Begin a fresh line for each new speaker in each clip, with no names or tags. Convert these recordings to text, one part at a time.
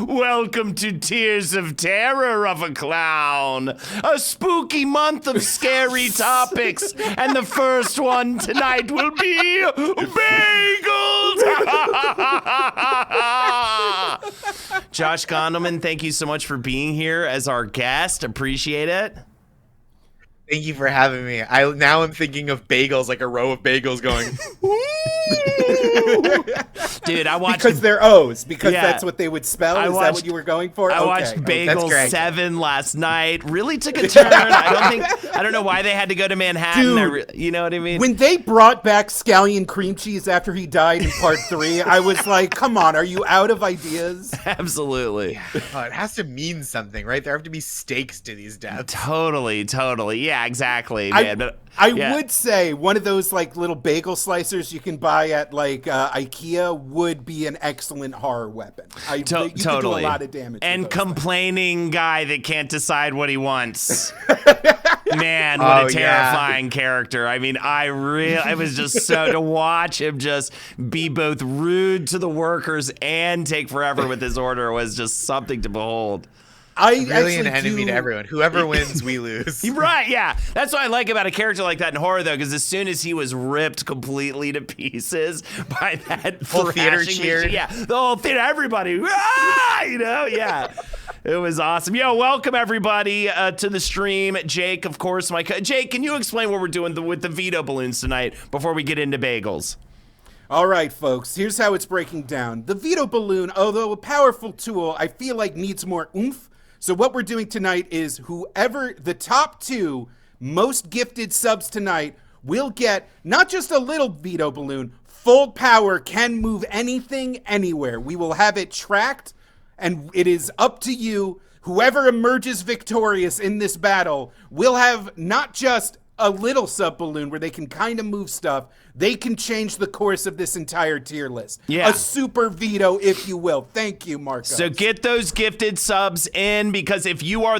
Welcome to Tears of Terror of a Clown, a spooky month of scary topics, and the first one tonight will be Bagels! Josh Gondelman, thank you so much for being here as our guest. Appreciate it.
Thank you for having me. Now I'm thinking of bagels, like a row of bagels going.
Dude, I watched
because they're O's. Because that's what they would spell. Is that what you were going for?
I watched Bagel 7 last night. Really took a turn. I don't know why they had to go to Manhattan.
Dude,
you know what I mean?
When they brought back scallion cream cheese after he died in part 3, I was like, come on, are you out of ideas?
Absolutely.
Oh, it has to mean something, right? There have to be stakes to these deaths.
Totally. Yeah, exactly.
I would say one of those like little bagel slicers you can buy at like IKEA would be an excellent horror weapon. You could do a lot of damage.
And complaining guy that can't decide what he wants. Man, what a terrifying character. I mean, I was just so to watch him just be both rude to the workers and take forever with his order was just something to behold.
Really an enemy to everyone. Whoever wins, we lose.
Right, yeah. That's what I like about a character like that in horror, though, because as soon as he was ripped completely to pieces by that
whole theater cheered.
Yeah, the whole theater, everybody, yeah. It was awesome. Welcome everybody to the stream. Jake, of course, Jake, can you explain what we're doing with the veto balloons tonight before we get into bagels?
All right, folks, here's how it's breaking down. The veto balloon, although a powerful tool, I feel like needs more oomph. So what we're doing tonight is whoever the top 2 most gifted subs tonight will get not just a little veto balloon, full power, can move anything, anywhere. We will have it tracked, and it is up to you. Whoever emerges victorious in this battle will have not just a little sub balloon where they can kind of move stuff. They can change the course of this entire tier list.
Yeah.
A super veto, if you will. Thank you, Marcos.
So get those gifted subs in, because if you are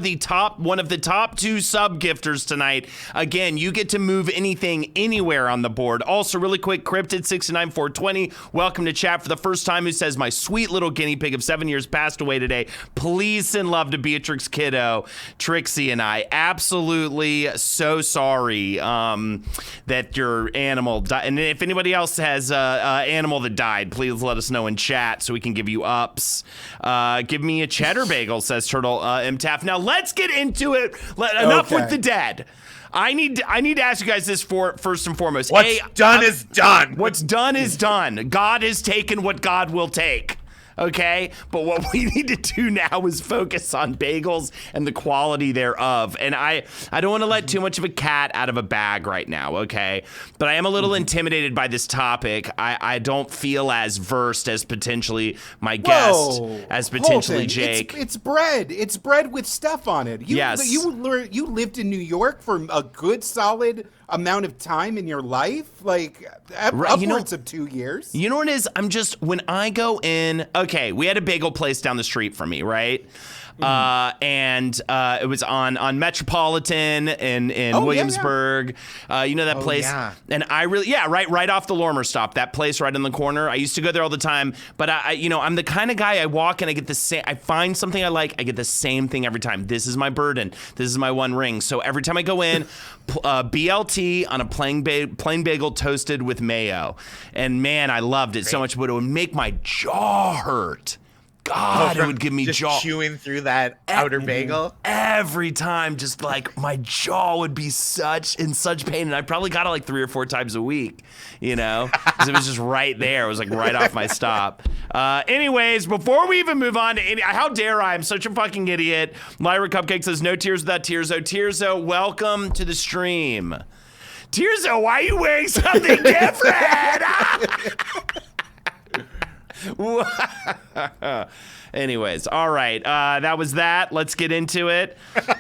one of the top 2 sub gifters tonight, again, you get to move anything anywhere on the board. Also, really quick, Cryptid69420, welcome to chat for the first time, who says, my sweet little guinea pig of 7 years passed away today. Please send love to Beatrix Kiddo, Trixie, and I. Absolutely so sorry that your animal died. And if anybody else has an animal that died, please let us know in chat so we can give you ups. Give me a cheddar bagel, says Turtle MTAF. Now let's get into it. Enough with the dead. I need to ask you guys this first and foremost.
What's done is done.
What's done is done. God has taken what God will take. Okay, but what we need to do now is focus on bagels and the quality thereof. And I don't want to let too much of a cat out of a bag right now, okay? But I am a little intimidated by this topic. I don't feel as versed as potentially my guest, as potentially
Holden,
Jake.
It's bread. It's bread with stuff on it.
Yes.
You lived in New York for a good solid amount of time in your life, like upwards of 2 years.
You know what it is? When I go in, okay, we had a bagel place down the street from me, right? And it was on Metropolitan in Williamsburg. You know that place?
Yeah.
And I really, right off the Lormer stop, that place right in the corner. I used to go there all the time, but I'm the kind of guy, I walk and I get the same, I find something I like, I get the same thing every time. This is my burden. This is my one ring. So every time I go in, BLT on a plain bagel toasted with mayo. And man, I loved it so much, but it would make my jaw hurt. God, it would give me
just
jaw.
chewing through that outer bagel
Every time, just like my jaw would be in such pain. And I probably got it like 3 or 4 times a week, because it was just right there. It was like right off my stop. Anyways, before we even move on to how dare I? I'm such a fucking idiot. Lyra Cupcake says, no tears without Tearzo. Tearzo, welcome to the stream. Tearzo, why are you wearing something different? Anyways, all right. That was that. Let's get into it.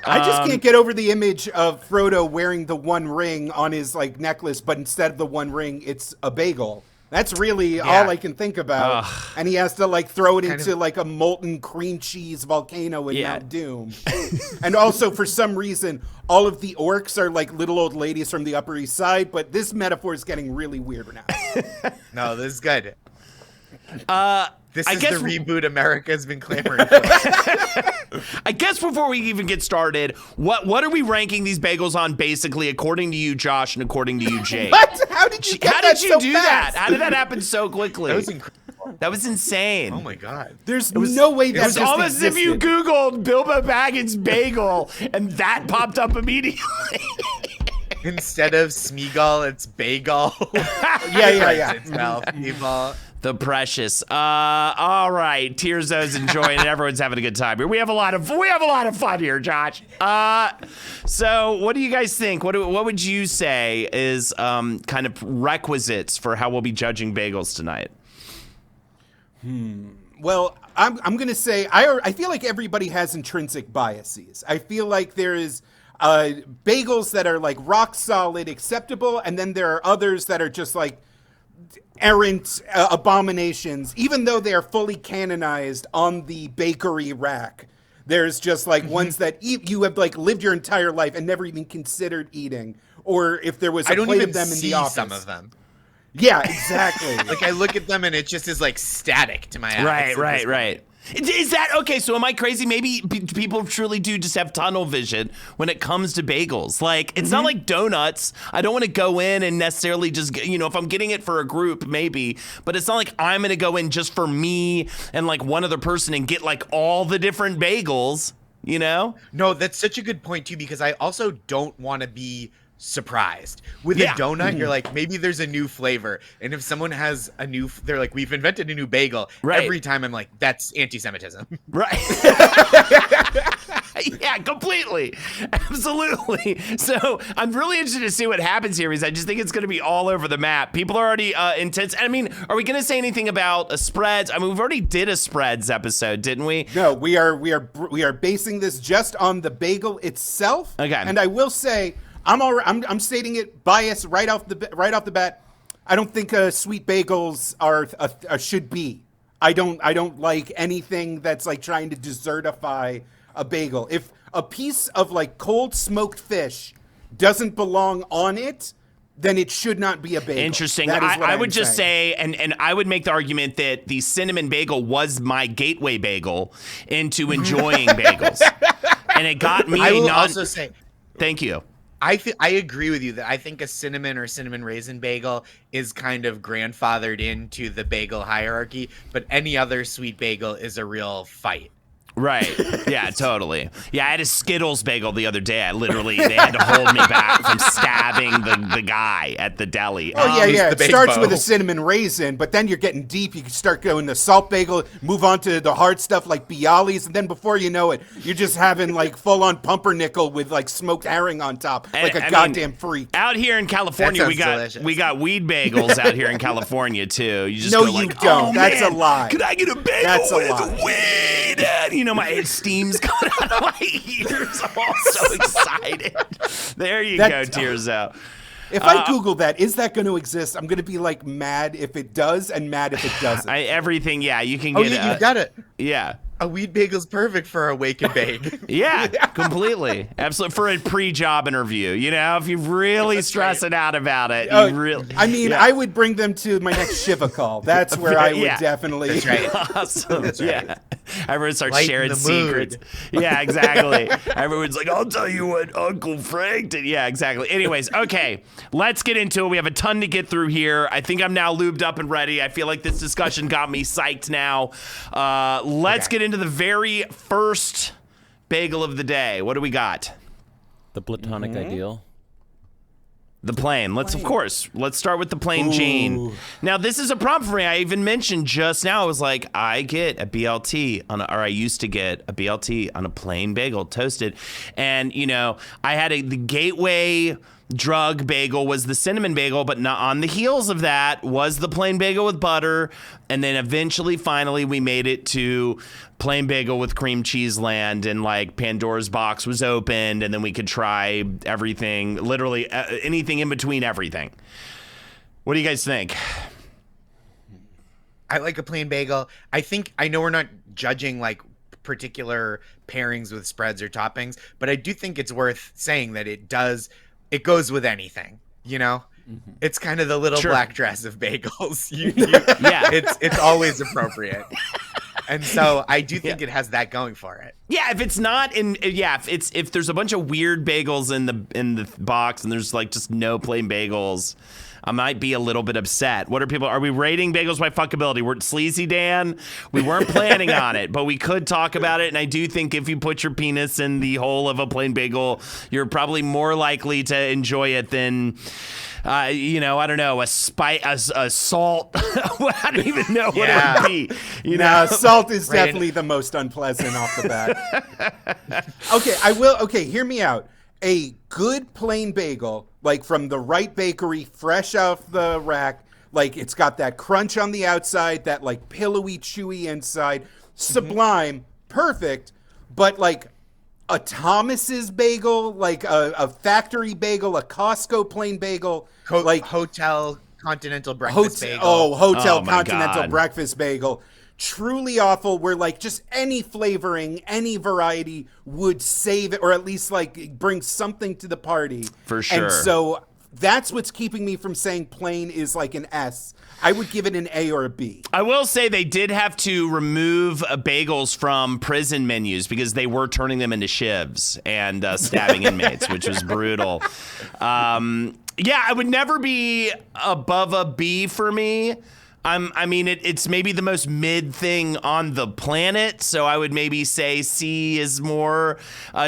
I just can't get over the image of Frodo wearing the one ring on his like necklace, but instead of the one ring, it's a bagel. That's really all I can think about. And he has to like throw it into like a molten cream cheese volcano in Mount Doom. And also for some reason, all of the orcs are like little old ladies from the Upper East Side, but this metaphor is getting really weird now.
No, this is good. This is the reboot America's been clamoring for.
I guess before we even get started, what are we ranking these bagels on basically according to you, Josh, and according to you, Jake?
What? How did you get that so
do
fast?
that? How did that happen so quickly?
That was incredible.
That was insane.
Oh my god.
There's no way that
It's almost as if you Googled Bilbo Baggins bagel and that popped up immediately.
Instead of Smeagol, it's Bagel.
Yeah.
Itself, people.
The precious. All right. Tearzo's enjoying it. Everyone's having a good time here. We have a lot of fun here, Josh. So what do you guys think? What would you say is kind of requisites for how we'll be judging bagels tonight?
Well, I'm gonna say I feel like everybody has intrinsic biases. I feel like there is bagels that are like rock solid, acceptable, and then there are others that are just like errant abominations, even though they are fully canonized on the bakery rack. There's just like ones that you have like lived your entire life and never even considered eating, or if there was a plate of them in the office.
Some of them.
Yeah, exactly.
Like I look at them and it just is like static to my eyes.
Right. Is that okay? So am I crazy? Maybe people truly do just have tunnel vision when it comes to bagels. Like it's not like donuts. I don't want to go in and necessarily just if I'm getting it for a group, maybe, but it's not like I'm gonna go in just for me and like one other person and get like all the different bagels.
No, that's such a good point too, because I also don't want to be surprised with a donut. You're like, maybe there's a new flavor, and if someone has they're like, we've invented a new bagel, every time I'm like, that's anti-Semitism.
Right. Yeah, completely. Absolutely. So I'm really interested to see what happens here, because I just think it's going to be all over the map. People are already intense. I mean, are we going to say anything about spreads? I mean, we've already did a spreads episode, didn't we?
No, we are basing this just on the bagel itself.
Okay.
And I will say, I'm stating it biased right off the bat. I don't think sweet bagels are should be. I don't like anything that's like trying to desertify a bagel. If a piece of like cold smoked fish doesn't belong on it, then it should not be a bagel.
Interesting. I would just say, and I would make the argument that the cinnamon bagel was my gateway bagel into enjoying bagels, and it got me.
I will also say,
thank you.
I agree with you that I think a cinnamon or cinnamon raisin bagel is kind of grandfathered into the bagel hierarchy, but any other sweet bagel is a real fight.
Right. Yeah, totally. Yeah, I had a Skittles bagel the other day. They had to hold me back from stabbing the guy at the deli.
Oh, yeah. It starts with a cinnamon raisin, but then you're getting deep. You can start going to salt bagel, move on to the hard stuff like Bialys, and then before you know it, you're just having like full-on pumpernickel with like smoked herring on top, like a goddamn freak.
Out here in California, we got weed bagels out here in California too. You just
no,
go like,
you don't.
Oh,
That's
man,
a lie.
Could I get a bagel
That's
with weed? And, my steam's coming out of my ears. I'm all so excited. There you go, Tearzo.
If I Google that, is that going to exist? I'm going to be like mad if it does and mad if it doesn't.
Everything, you can get
it. You've got it.
Yeah.
A weed bagel's perfect for a wake and bake.
Yeah, completely. Absolutely. For a pre-job interview, if you're really stressing out about it.
I would bring them to my next Shiva call. That's where I would definitely.
That's right.
Awesome.
That's right.
Yeah. Everyone starts
Lighten
sharing
the
secrets.
mood.
Yeah, exactly. Everyone's like, I'll tell you what Uncle Frank did. Yeah, exactly. Anyways, okay, let's get into it. We have a ton to get through here. I think I'm now lubed up and ready. I feel like this discussion got me psyched now. Let's get into the very first bagel of the day. What do we got?
The platonic ideal.
The plain. Let's start with the plain Jane. Now, this is a problem for me. I even mentioned just now, I was like, I get a BLT or I used to get a BLT on a plain bagel toasted. And, I had the gateway drug bagel was the cinnamon bagel, but not on the heels of that was the plain bagel with butter. And then eventually, finally, we made it to plain bagel with cream cheese land, and like Pandora's box was opened, and then we could try everything, literally anything in between everything. What do you guys think?
I like a plain bagel. I know we're not judging like particular pairings with spreads or toppings, but I do think it's worth saying that it goes with anything, you know? Mm-hmm. It's kind of the little black dress of bagels. Yeah. It's always appropriate. And so I do think it has that going for it.
Yeah, if it's not if there's a bunch of weird bagels in the box and there's like just no plain bagels, I might be a little bit upset. Are we rating bagels by fuckability? We're Sleazy Dan. We weren't planning on it, but we could talk about it. And I do think if you put your penis in the hole of a plain bagel, you're probably more likely to enjoy it than, I don't know, a salt. I don't even know what it would be.
Salt is definitely the most unpleasant off the bat. Okay, hear me out. A good plain bagel, like from the right bakery, fresh off the rack, like it's got that crunch on the outside, that like pillowy, chewy inside, sublime, perfect, but like a Thomas's bagel, like a factory bagel, a Costco plain bagel, like
hotel continental breakfast bagel.
Hotel continental breakfast bagel. Truly awful, where like just any flavoring, any variety would save it, or at least like bring something to the party.
For sure.
And so that's what's keeping me from saying plain is like an S. I would give it an A or a B.
I will say they did have to remove bagels from prison menus because they were turning them into shivs and stabbing inmates, which was brutal. I would never be above a B for me. It's maybe the most mid thing on the planet, so I would maybe say C is more.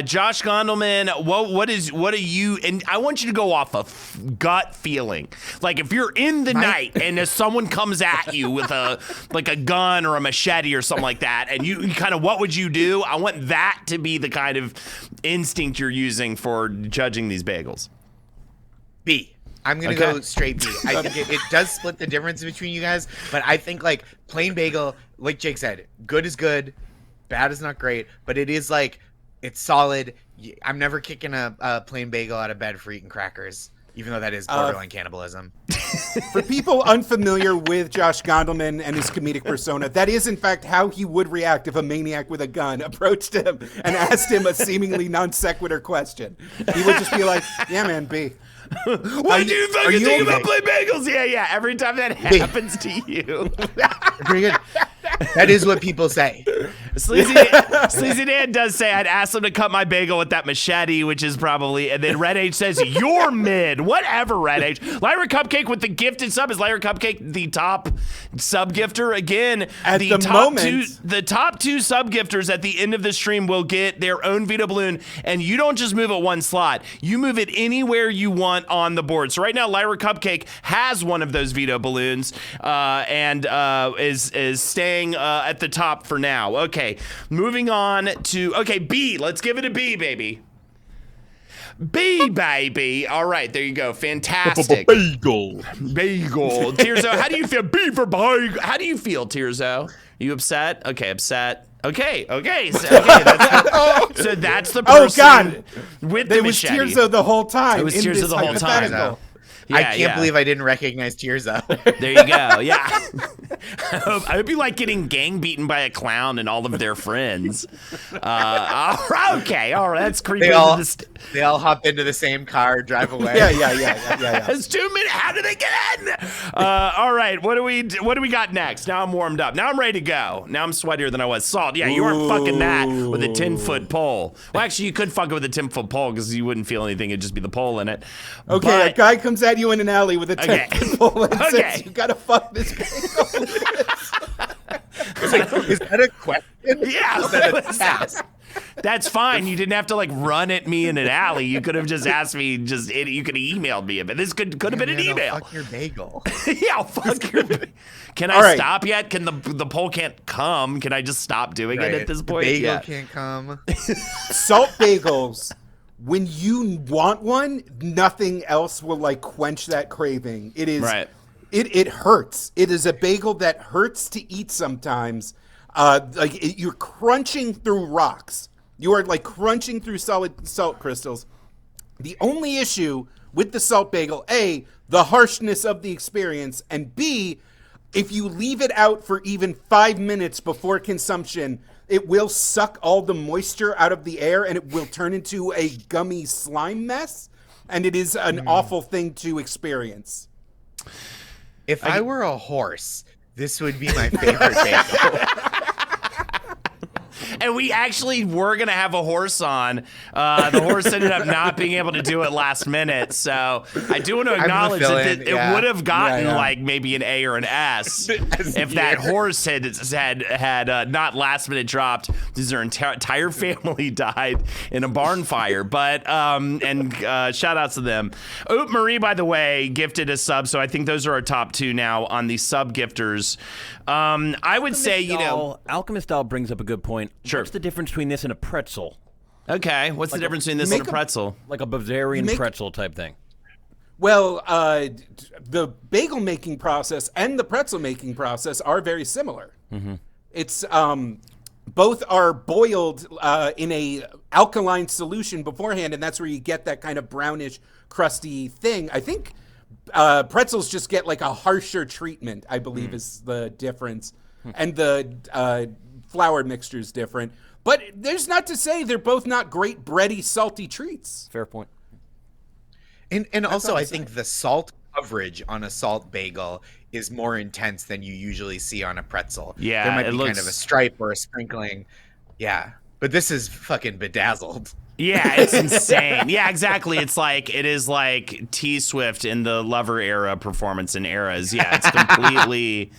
Josh Gondelman, what are you? And I want you to go off a gut feeling. Like if you're in the night and if someone comes at you with a gun or a machete or something like that, and you kind of, what would you do? I want that to be the kind of instinct you're using for judging these bagels.
B. I'm going to go straight B. I think it does split the difference between you guys, but I think like plain bagel, like Jake said, good is good, bad is not great, but it is like, it's solid. I'm never kicking a plain bagel out of bed for eating crackers, even though that is borderline cannibalism.
For people unfamiliar with Josh Gondelman and his comedic persona, that is in fact how he would react if a maniac with a gun approached him and asked him a seemingly non sequitur question. He would just be like, yeah man, B.
What do you fucking think about plain bagels? Yeah. Every time that happens to you.
Pretty good. That is what people say.
Sleazy Dan does say, I'd ask them to cut my bagel with that machete, which is probably, and then Red H says, you're mid. Whatever, Red H. Lyra Cupcake with the gifted sub. Is Lyra Cupcake the top sub gifter? Again, the top two sub gifters at the end of the stream will get their own veto balloon, and you don't just move it one slot. You move it anywhere you want on the board. So right now, Lyra Cupcake has one of those veto balloons and is staying at the top for now. Okay, moving on to, B. Let's give it a B, baby. B, baby. All right, there you go. Fantastic.
Bagel.
Tirzo, how do you feel? B for bagel. How do you feel, Tirzo? Are you upset? Okay, upset. Okay. So that's the person.
Oh God!
With the machete.
It was Tirzo the whole time.
It was Tirzo the whole time.
I can't believe I didn't recognize Tirzo.
There you go. Yeah. I hope you like getting gang beaten by a clown and all of their friends. Okay. All right. That's creepy.
They all hop into the same car, drive away.
Yeah.
It's 2 minutes. How did they get in? All right. What do we got next? Now I'm warmed up. Now I'm ready to go. Now I'm sweatier than I was. Salt. Yeah, you weren't fucking that with a 10-foot pole. Well, actually, you could fuck it with a 10-foot pole because you wouldn't feel anything. It'd just be the pole in it.
Okay, a guy comes at you in an alley with a 10-foot pole and says, you gotta fuck this bagel.
Is that a question?
Yeah.
Is that a task?
That's fine. You didn't have to like run at me in an alley. You could have just asked me. You could have emailed me. But this could have been an email.
Fuck your bagel.
Yeah, I'll fuck your. Can I stop yet? Can the poll can't come? Can I just stop doing it at this point?
The bagel can't come.
Salt bagels when you want one, nothing else will like quench that craving. It is
Right.
It hurts. It is a bagel that hurts to eat sometimes. You're crunching through rocks. You are like crunching through solid salt crystals. The only issue with the salt bagel, A, the harshness of the experience, and B, if you leave it out for even 5 minutes before consumption, it will suck all the moisture out of the air and it will turn into a gummy slime mess. And it is an awful thing to experience.
If I were a horse, this would be my favorite bagel.
And we actually were going to have a horse on. The horse ended up not being able to do it last minute. So I do want to acknowledge that it would have gotten like maybe an A or an S if that horse had not last minute dropped because their entire family died in a barn fire. But shout outs to them. Oop Marie, by the way, gifted a sub. So I think those are our top 2 now on the sub gifters. I would say,
Alchemist Doll brings up a good point.
Sure.
What's the difference between this and a pretzel?
Okay, what's the difference between this and a pretzel?
Like a Bavarian pretzel type thing.
Well, the bagel making process and the pretzel making process are very similar. Mm-hmm. It's both are boiled in a alkaline solution beforehand, and that's where you get that kind of brownish, crusty thing. I think pretzels just get like a harsher treatment, I believe is the difference. And the flour mixture is different. But there's not to say they're both not great bready, salty treats.
Fair point.
And also, I think the salt coverage on a salt bagel is more intense than you usually see on a pretzel.
Yeah,
there might be kind of a stripe or a sprinkling. Yeah, but this is fucking bedazzled.
Yeah, it's insane. Yeah, exactly. It is like T Swift in the Lover era performance in Eras. Yeah, it's completely.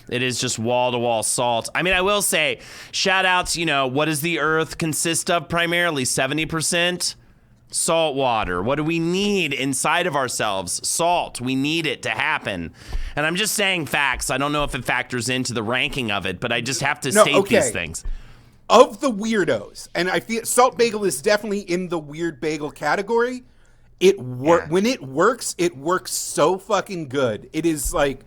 It is just wall-to-wall salt. I mean, I will say, shout-outs, what does the earth consist of primarily? 70% salt water. What do we need inside of ourselves? Salt. We need it to happen. And I'm just saying facts. I don't know if it factors into the ranking of it, but I just have to state these things.
Of the weirdos, and I feel salt bagel is definitely in the weird bagel category, when it works so fucking good. It is like...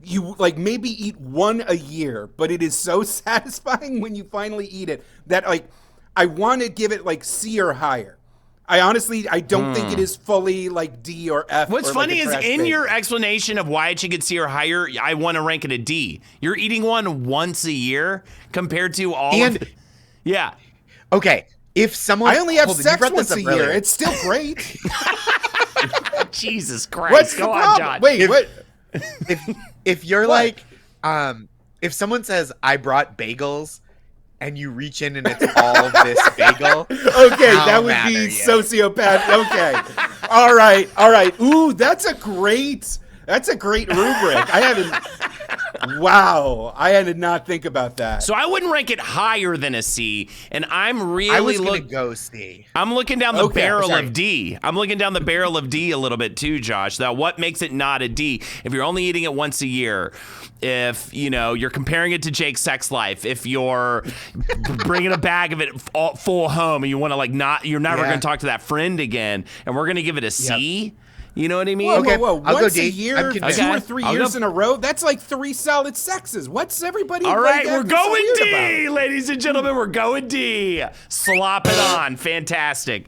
You like maybe eat one a year, but it is so satisfying when you finally eat it that like I want to give it like C or higher. I don't think it is fully like D or F.
What's funny is in
bagel.
your explanation of why it should get C or higher, I want to rank it a D. You're eating one once a year compared to all of it. Yeah.
Okay. If someone
I only have sex once a year, it's still great.
Jesus Christ.
What's
Go
the
on,
problem?
John.
Wait, what?
If you're like, if someone says, I brought bagels, and you reach in and it's all this bagel.
Okay, that would be sociopath. Okay. All right. Ooh, that's a great rubric. I did not think about that.
So I wouldn't rank it higher than a C, and I was
gonna go C.
I'm looking down the barrel of D. I'm looking down the barrel of D a little bit too, Josh. Now, what makes it not a D? If you're only eating it once a year, if you're comparing it to Jake's sex life, if you're bringing a bag of it full home and you want to you're never going to talk to that friend again, and we're going to give it a C. Yep. You know what I mean?
Whoa.
I'll
Once
go
a
D.
year, 2 or 3 years in a row, that's like 3 solid sexes. What's everybody
All right, we're
so
going D,
about?
ladies and gentlemen. We're going D. Slop it on. Fantastic.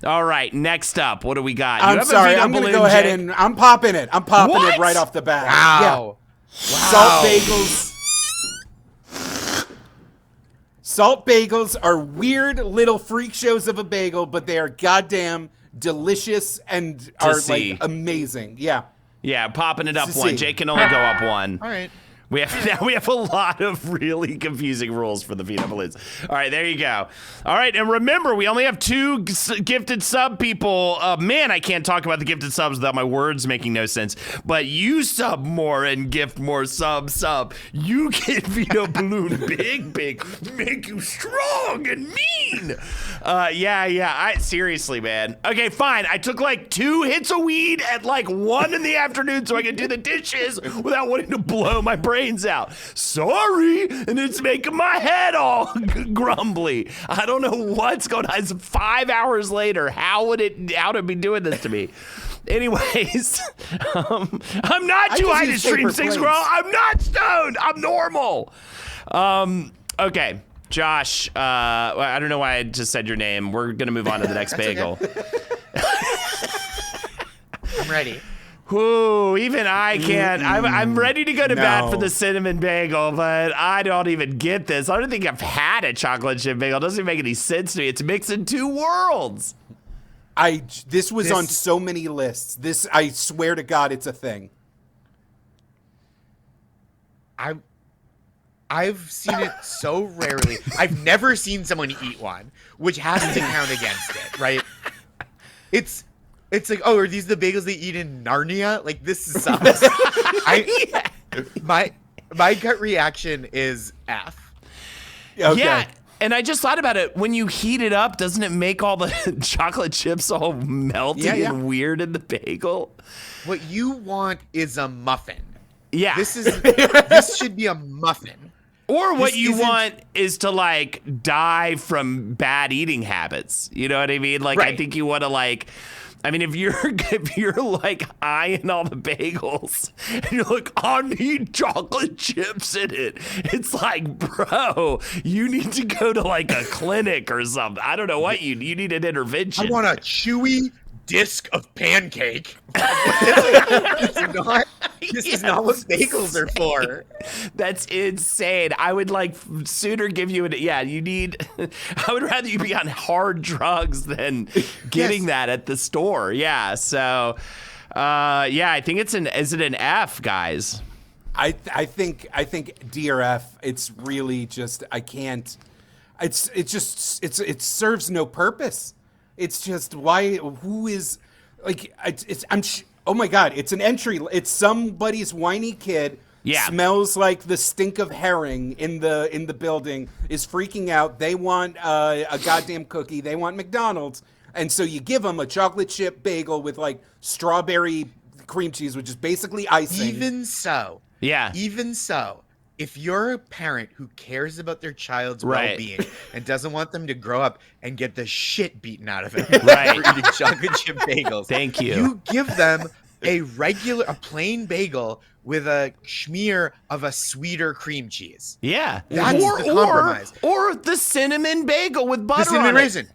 All right, next up, what do we got?
I'm sorry, I'm going to go ahead and I'm popping it. I'm popping it right off the bat.
Wow.
Salt bagels. Salt bagels are weird little freak shows of a bagel, but they are goddamn delicious and are like amazing. Yeah,
popping it up one. Jake can only go up one.
All right.
We have a lot of really confusing rules for the veto balloons. All right, there you go. All right, and remember, we only have 2 gifted sub people. Man, I can't talk about the gifted subs without my words making no sense. But you sub more and gift more sub. You get veto balloon big, make you strong and mean. Seriously, man. Okay, fine. I took like 2 hits of weed at like 1 in the afternoon so I could do the dishes without wanting to blow my brain brains out. Sorry, and it's making my head all grumbly. I don't know what's going on. It's 5 hours later. How would it be doing this to me? Anyways, I'm not too high to stream 6 Girl. I'm not stoned. I'm normal. Okay, Josh. I don't know why I just said your name. We're gonna move on to the next bagel.
I'm ready.
Whoo, even I can't. I'm ready to go to bat for the cinnamon bagel, but I don't even get this. I don't think I've had a chocolate chip bagel. It doesn't even make any sense to me. It's mixing 2 worlds.
This was on so many lists. I swear to God, it's a thing.
I've seen it so rarely. I've never seen someone eat one, which has to count against it, right? It's like, oh, are these the bagels they eat in Narnia? Like, this sucks. My gut reaction is F.
Okay.
Yeah, and I just thought about it. When you heat it up, doesn't it make all the chocolate chips all melty and weird in the bagel?
What you want is a muffin.
Yeah.
This should be a muffin.
Or what you want is to, like, die from bad eating habits. You know what I mean? Like, I think you want to, like... I mean, if you're like eyeing all the bagels and you're like, I need chocolate chips in it, it's like, bro, you need to go to like a clinic or something. I don't know what you need an intervention.
I want a chewy disc of pancake. This is not what bagels are for.
That's insane. I would like sooner give you you need, I would rather you be on hard drugs than getting that at the store. Yeah. So, I think is it an F, guys?
I think DRF, it's really just, I can't, it serves no purpose. It's just who is like, oh my God, it's an entry. It's somebody's whiny kid. Yeah. Smells like the stink of herring in the building, is freaking out. They want a goddamn cookie. They want McDonald's. And so you give them a chocolate chip bagel with like strawberry cream cheese, which is basically icing.
Even so, if you're a parent who cares about their child's well-being and doesn't want them to grow up and get the shit beaten out of them for eating chocolate chip bagels,
thank you.
You give them a plain bagel with a schmear of a sweeter cream cheese.
Yeah,
that's the compromise.
Or the cinnamon bagel with butter on it.
Cinnamon raisin.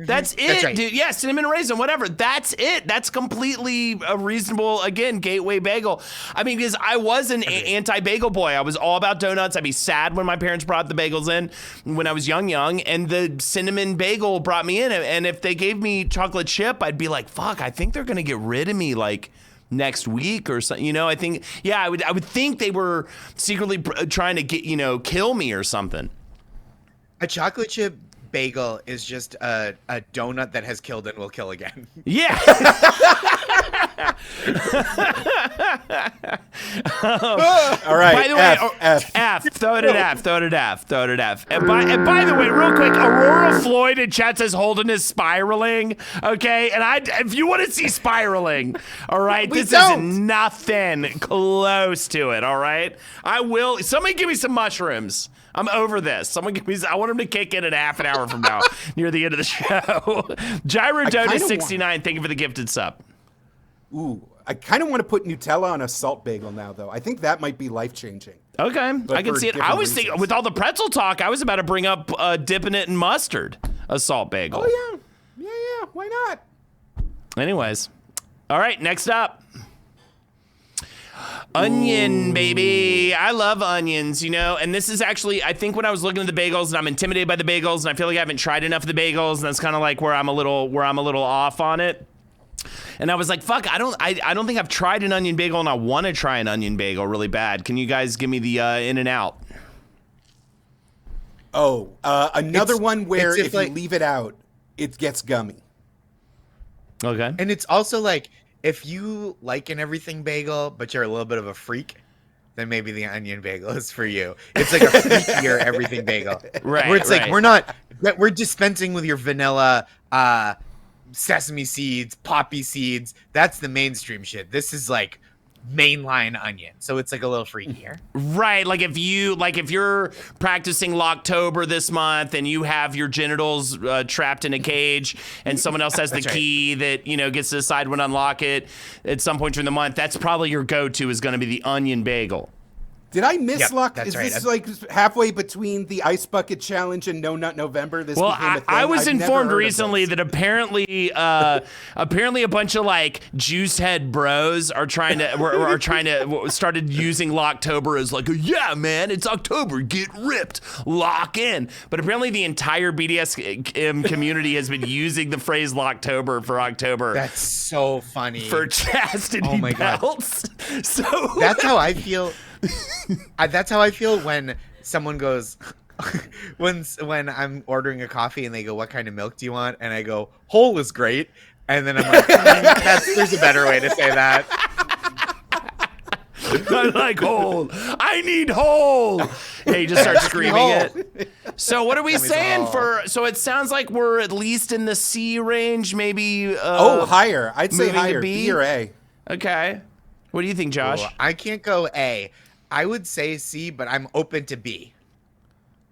That's it, that's right. Dude. Yeah, cinnamon raisin, whatever. That's it. That's completely a reasonable, again, gateway bagel. I mean, because I was an anti-bagel boy. I was all about donuts. I'd be sad when my parents brought the bagels in when I was young, and the cinnamon bagel brought me in. And if they gave me chocolate chip, I'd be like, fuck, I think they're going to get rid of me, like, next week or something. You know, I think, I would think they were secretly trying to get, kill me or something.
A chocolate chip bagel is just a donut that has killed and will kill again.
Yeah.
All right.
By the way, F. Throw it at F. And by the way, real quick, Aurora Floyd in chat says Holden is spiraling. Okay, and if you want to see spiraling, all right, this is nothing close to it. All right, I will. Somebody give me some mushrooms. I'm over this. Someone give me. I want him to kick in half an hour from now, near the end of the show. Gyro Dota 69. Thank you for the gifted sub.
Ooh, I kind of want to put Nutella on a salt bagel now, though. I think that might be life changing.
Okay, I can see it. I was thinking, with all the pretzel talk, I was about to bring up dipping it in mustard, a salt bagel.
Oh yeah. Why not?
Anyways, all right. Next up. Onion, baby. I love onions, and this is actually, I think when I was looking at the bagels and I'm intimidated by the bagels and I feel like I haven't tried enough of the bagels, and that's kind of like where I'm a little off on it. And I was like, fuck, I don't think I've tried an onion bagel, and I want to try an onion bagel really bad. Can you guys give me the in and out?
Oh, another one where if you leave it out, it gets gummy.
Okay.
And it's also like, if you like an everything bagel, but you're a little bit of a freak, then maybe the onion bagel is for you. It's like a freakier everything bagel.
Right.
Where it's like, we're dispensing with your vanilla sesame seeds, poppy seeds. That's the mainstream shit. This is like mainline onion. So it's like a little freakier.
Right, like if you're practicing Locktober this month and you have your genitals trapped in a cage and someone else has the key that gets to decide when to unlock it at some point during the month, that's probably your go-to is going to be the onion bagel.
Did I miss luck?
That's
Is
right.
this like halfway between the Ice Bucket Challenge and No Nut November? This
Well,
became a thing?
I was
I've never
informed
heard of
recently
this.
that apparently a bunch of like juice head bros are trying to started using Locktober as like, yeah, man, it's October, get ripped, lock in. But apparently the entire BDSM community has been using the phrase Locktober for October.
That's so funny.
For chastity belts. So
that's how I feel. That's how I feel when someone goes, when I'm ordering a coffee and they go, "What kind of milk do you want?" And I go, "Whole is great." And then I'm like, there's a better way to say that.
I like whole. I need whole. Hey, you just start screaming it. So what are we saying for? So it sounds like we're at least in the C range, maybe.
Higher. I'd say
moving to
higher. B or A.
Okay. What do you think, Josh?
Well, I can't go A. I would say C, but I'm open to B.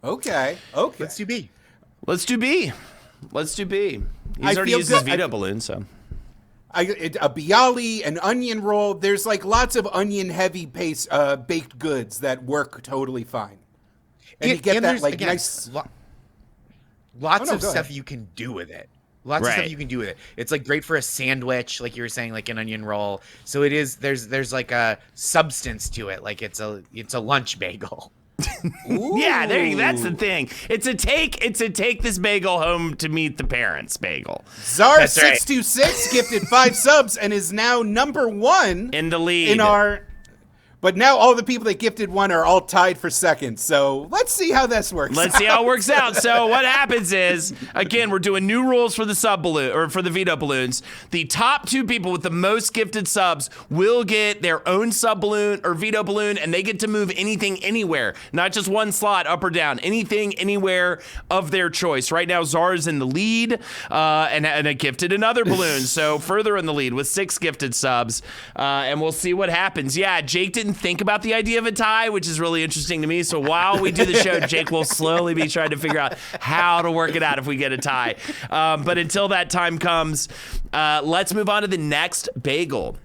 Okay.
Let's do B.
Let's do B. He's already used his veto balloon, so.
A bialy, an onion roll. There's like lots of onion-heavy baked goods that work totally fine. And you get that like nice.
Lots of stuff you can do with it. Lots of stuff you can do with it. It's like great for a sandwich, like you were saying, like an onion roll. So it is. There's like a substance to it. Like it's a lunch bagel.
Yeah, that's the thing. It's a take this bagel home to meet the parents bagel.
Czar626 gifted 5 subs and is now number 1
in the lead.
But now all the people that gifted 1 are all tied for second. So let's see how this works.
Let's see how it works out. So what happens is, again, we're doing new rules for the sub balloon or for the veto balloons. The top 2 people with the most gifted subs will get their own sub balloon or veto balloon, and they get to move anything anywhere, not just one slot up or down, anything anywhere of their choice. Right now, Zara's in the lead and a gifted another balloon, so further in the lead with 6 gifted subs, and we'll see what happens. Yeah, Jake didn't think about the idea of a tie, which is really interesting to me. So while we do the show, Jake will slowly be trying to figure out how to work it out if we get a tie. But until that time comes, let's move on to the next bagel.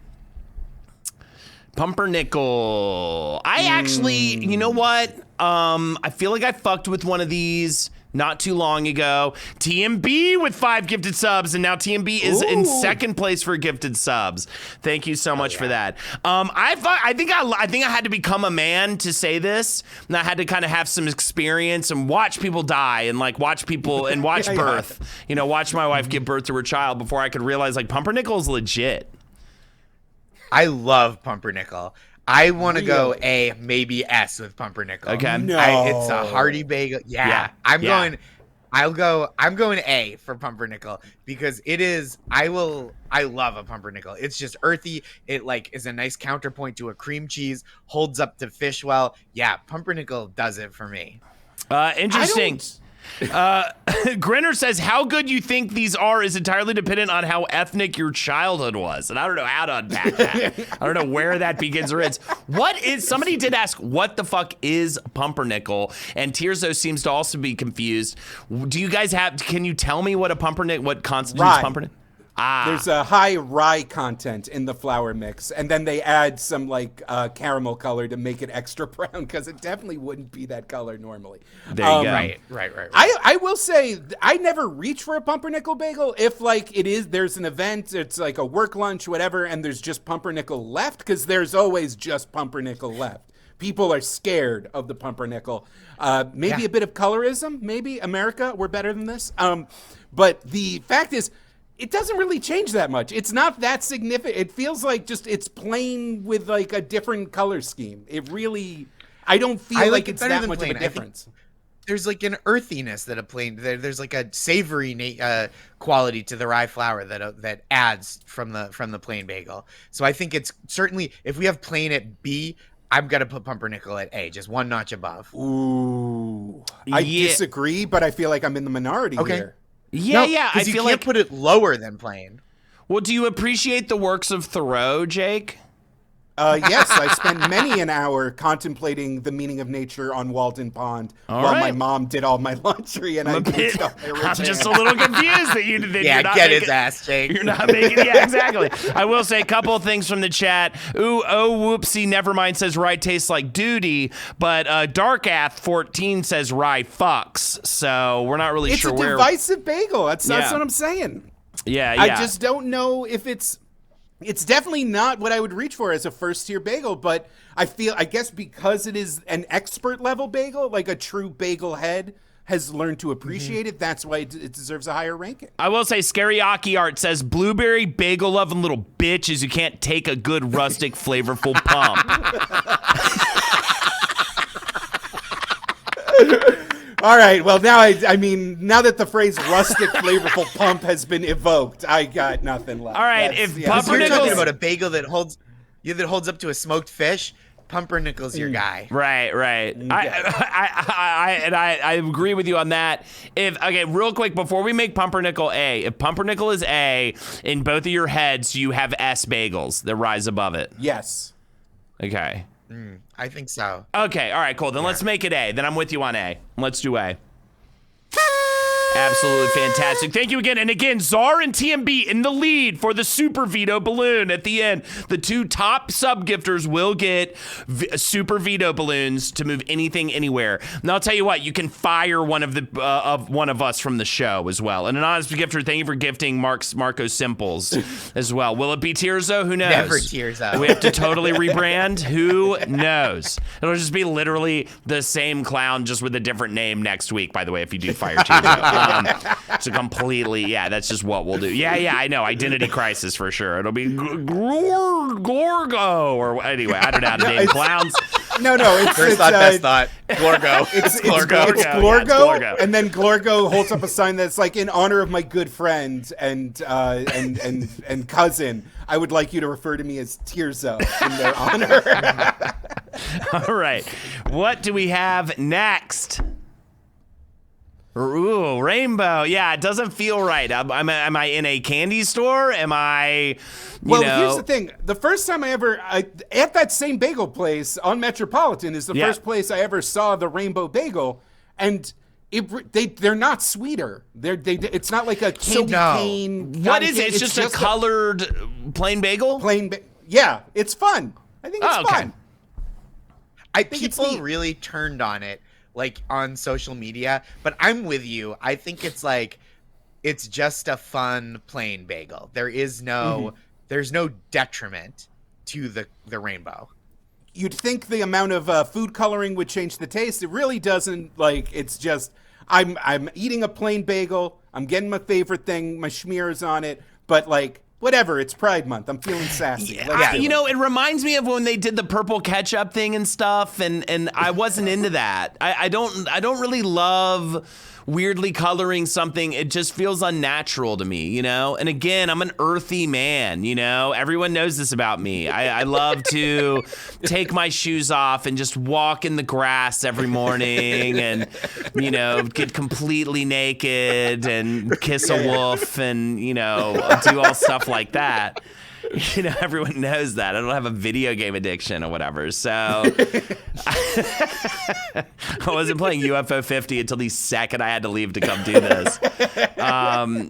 Pumpernickel. I actually, you know what? I feel like I fucked with one of these not too long ago. TMB with 5 gifted subs, and now TMB is in second place for gifted subs. Thank you so much for that. I think I had to become a man to say this, and I had to kind of have some experience and watch people die and like watch people and watch birth. You know, watch my wife give birth to her child before I could realize like pumpernickel is legit.
I love pumpernickel. I want to go A, maybe S with pumpernickel.
Okay.
No.
It's a hearty bagel. Yeah. I'm going A for pumpernickel because it is, I love a pumpernickel. It's just earthy. It like is a nice counterpoint to a cream cheese, holds up to fish well. Yeah, pumpernickel does it for me.
Interesting. Grinner says, how good you think these are is entirely dependent on how ethnic your childhood was. And I don't know how to unpack that. I don't know where that begins or ends. Somebody did ask, what the fuck is pumpernickel? And Tirzo seems to also be confused. Do you guys can you tell me what constitutes pumpernickel?
There's a high rye content in the flour mix, and then they add some like caramel color to make it extra brown because it definitely wouldn't be that color normally.
There you go.
Right.
I will say I never reach for a pumpernickel bagel if like there's an event, it's like a work lunch, whatever, and there's just pumpernickel left because there's always just pumpernickel left. People are scared of the pumpernickel. Maybe a bit of colorism. Maybe America, we're better than this. But the fact is, it doesn't really change that much. It's not that significant. It feels like just it's plain with like a different color scheme. It really, I don't feel like it's that much of a difference.
There's like an earthiness that a plain, there's like a savory quality to the rye flour that adds from the plain bagel. So I think it's certainly, if we have plain at B, I'm going to put pumpernickel at A, just one notch above.
Ooh. I disagree, but I feel like I'm in the minority here.
Yeah. I feel like
you can't put it lower than plain.
Well, do you appreciate the works of Thoreau, Jake?
Yes, I spent many an hour contemplating the meaning of nature on Walden Pond while my mom did all my laundry and
I'm just a little confused that you're not
get
making,
his ass, Jake.
You're not making, yeah, exactly. I will say a couple of things from the chat. Ooh, oh, whoopsie, never mind says rye tastes like duty, but Darkath 14 says rye fucks. So we're not really sure where.
It's a divisive bagel. That's what I'm saying.
Yeah.
I just don't know if it's definitely not what I would reach for as a first-tier bagel, but I guess because it is an expert-level bagel, like a true bagel head has learned to appreciate it, that's why it deserves a higher ranking.
I will say Scary Aki Art says, blueberry bagel-loving little bitches who can't take a good rustic, flavorful pump.
All right, well, now now that the phrase rustic flavorful pump has been evoked, I got nothing left.
All right, if pumpernickel,
you're talking about a bagel that holds up to a smoked fish, pumpernickel's your guy.
Right. I agree with you on that. Real quick before we make pumpernickel A, if pumpernickel is A, in both of your heads you have S bagels that rise above it.
Yes.
Okay.
I think so.
Okay, all right, cool. Then let's make it A. Then I'm with you on A. Let's do A. Absolutely fantastic. Thank you again. And again, Czar and TMB in the lead for the super veto balloon at the end. The two top sub-gifters will get super veto balloons to move anything anywhere. And I'll tell you what, you can fire one of us from the show as well. And an honest gifter, thank you for gifting Marco Simples as well. Will it be Tirzo? Who knows?
Never Tirzo.
We have to totally rebrand? Who knows? It'll just be literally the same clown, just with a different name next week, by the way, if you do fire Tirzo. So completely, that's just what we'll do. Yeah, I know. Identity crisis for sure. It'll be Glorgo, or anyway, I don't know how to name clowns.
No, it's
first thought, best thought. Glorgo.
It's
Glorgo.
It's Glorgo, and then Glorgo holds up a sign that's like, in honor of my good friend and cousin, I would like you to refer to me as Tirzo in their honor.
All right, what do we have next? Ooh, rainbow. Yeah, it doesn't feel right. Am I in a candy store? Am I,
here's the thing. The first time at that same bagel place on Metropolitan is the first place I ever saw the rainbow bagel, and they're not sweeter. It's not like a candy cane.
What is it? It's just a colored plain bagel?
Yeah, it's fun. I think it's fun.
People really turned on it, like on social media, but I'm with you. I think it's just a fun plain bagel. There's no detriment to the rainbow.
You'd think the amount of food coloring would change the taste. It really doesn't. It's just I'm eating a plain bagel. I'm getting my favorite thing. My schmear's on it, but whatever, it's Pride Month. I'm feeling sassy.
It reminds me of when they did the purple ketchup thing and stuff, and I wasn't into that. I don't really love weirdly coloring something. It just feels unnatural to me, And again, I'm an earthy man, Everyone knows this about me. I love to take my shoes off and just walk in the grass every morning and, get completely naked and kiss a wolf and, do all stuff like that. Everyone knows that. I don't have a video game addiction or whatever. So I wasn't playing UFO 50 until the second I had to leave to come do this.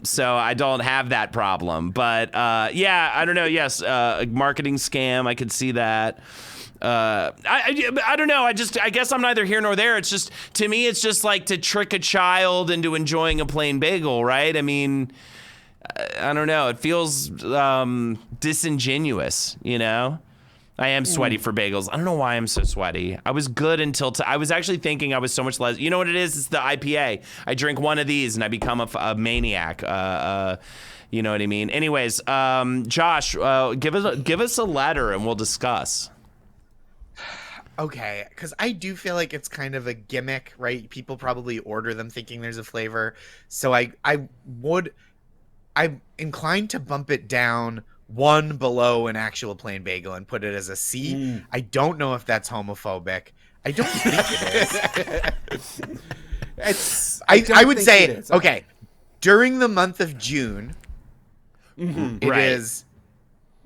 So I don't have that problem. But I don't know. Yes, a marketing scam. I could see that. I don't know. I guess I'm neither here nor there. It's just, to me, it's just like to trick a child into enjoying a plain bagel, right? I mean, I don't know. It feels disingenuous, I am sweaty for bagels. I don't know why I'm so sweaty. I was good until I was actually thinking I was so much less. You know what it is? It's the IPA. I drink one of these and I become a maniac. You know what I mean? Anyways, Josh, give us a letter and we'll discuss.
Okay, because I do feel like it's kind of a gimmick, right? People probably order them thinking there's a flavor. So I'm inclined to bump it down one below an actual plain bagel and put it as a C. I don't know if that's homophobic. I don't think it is. I would say, okay, during the month of June, it is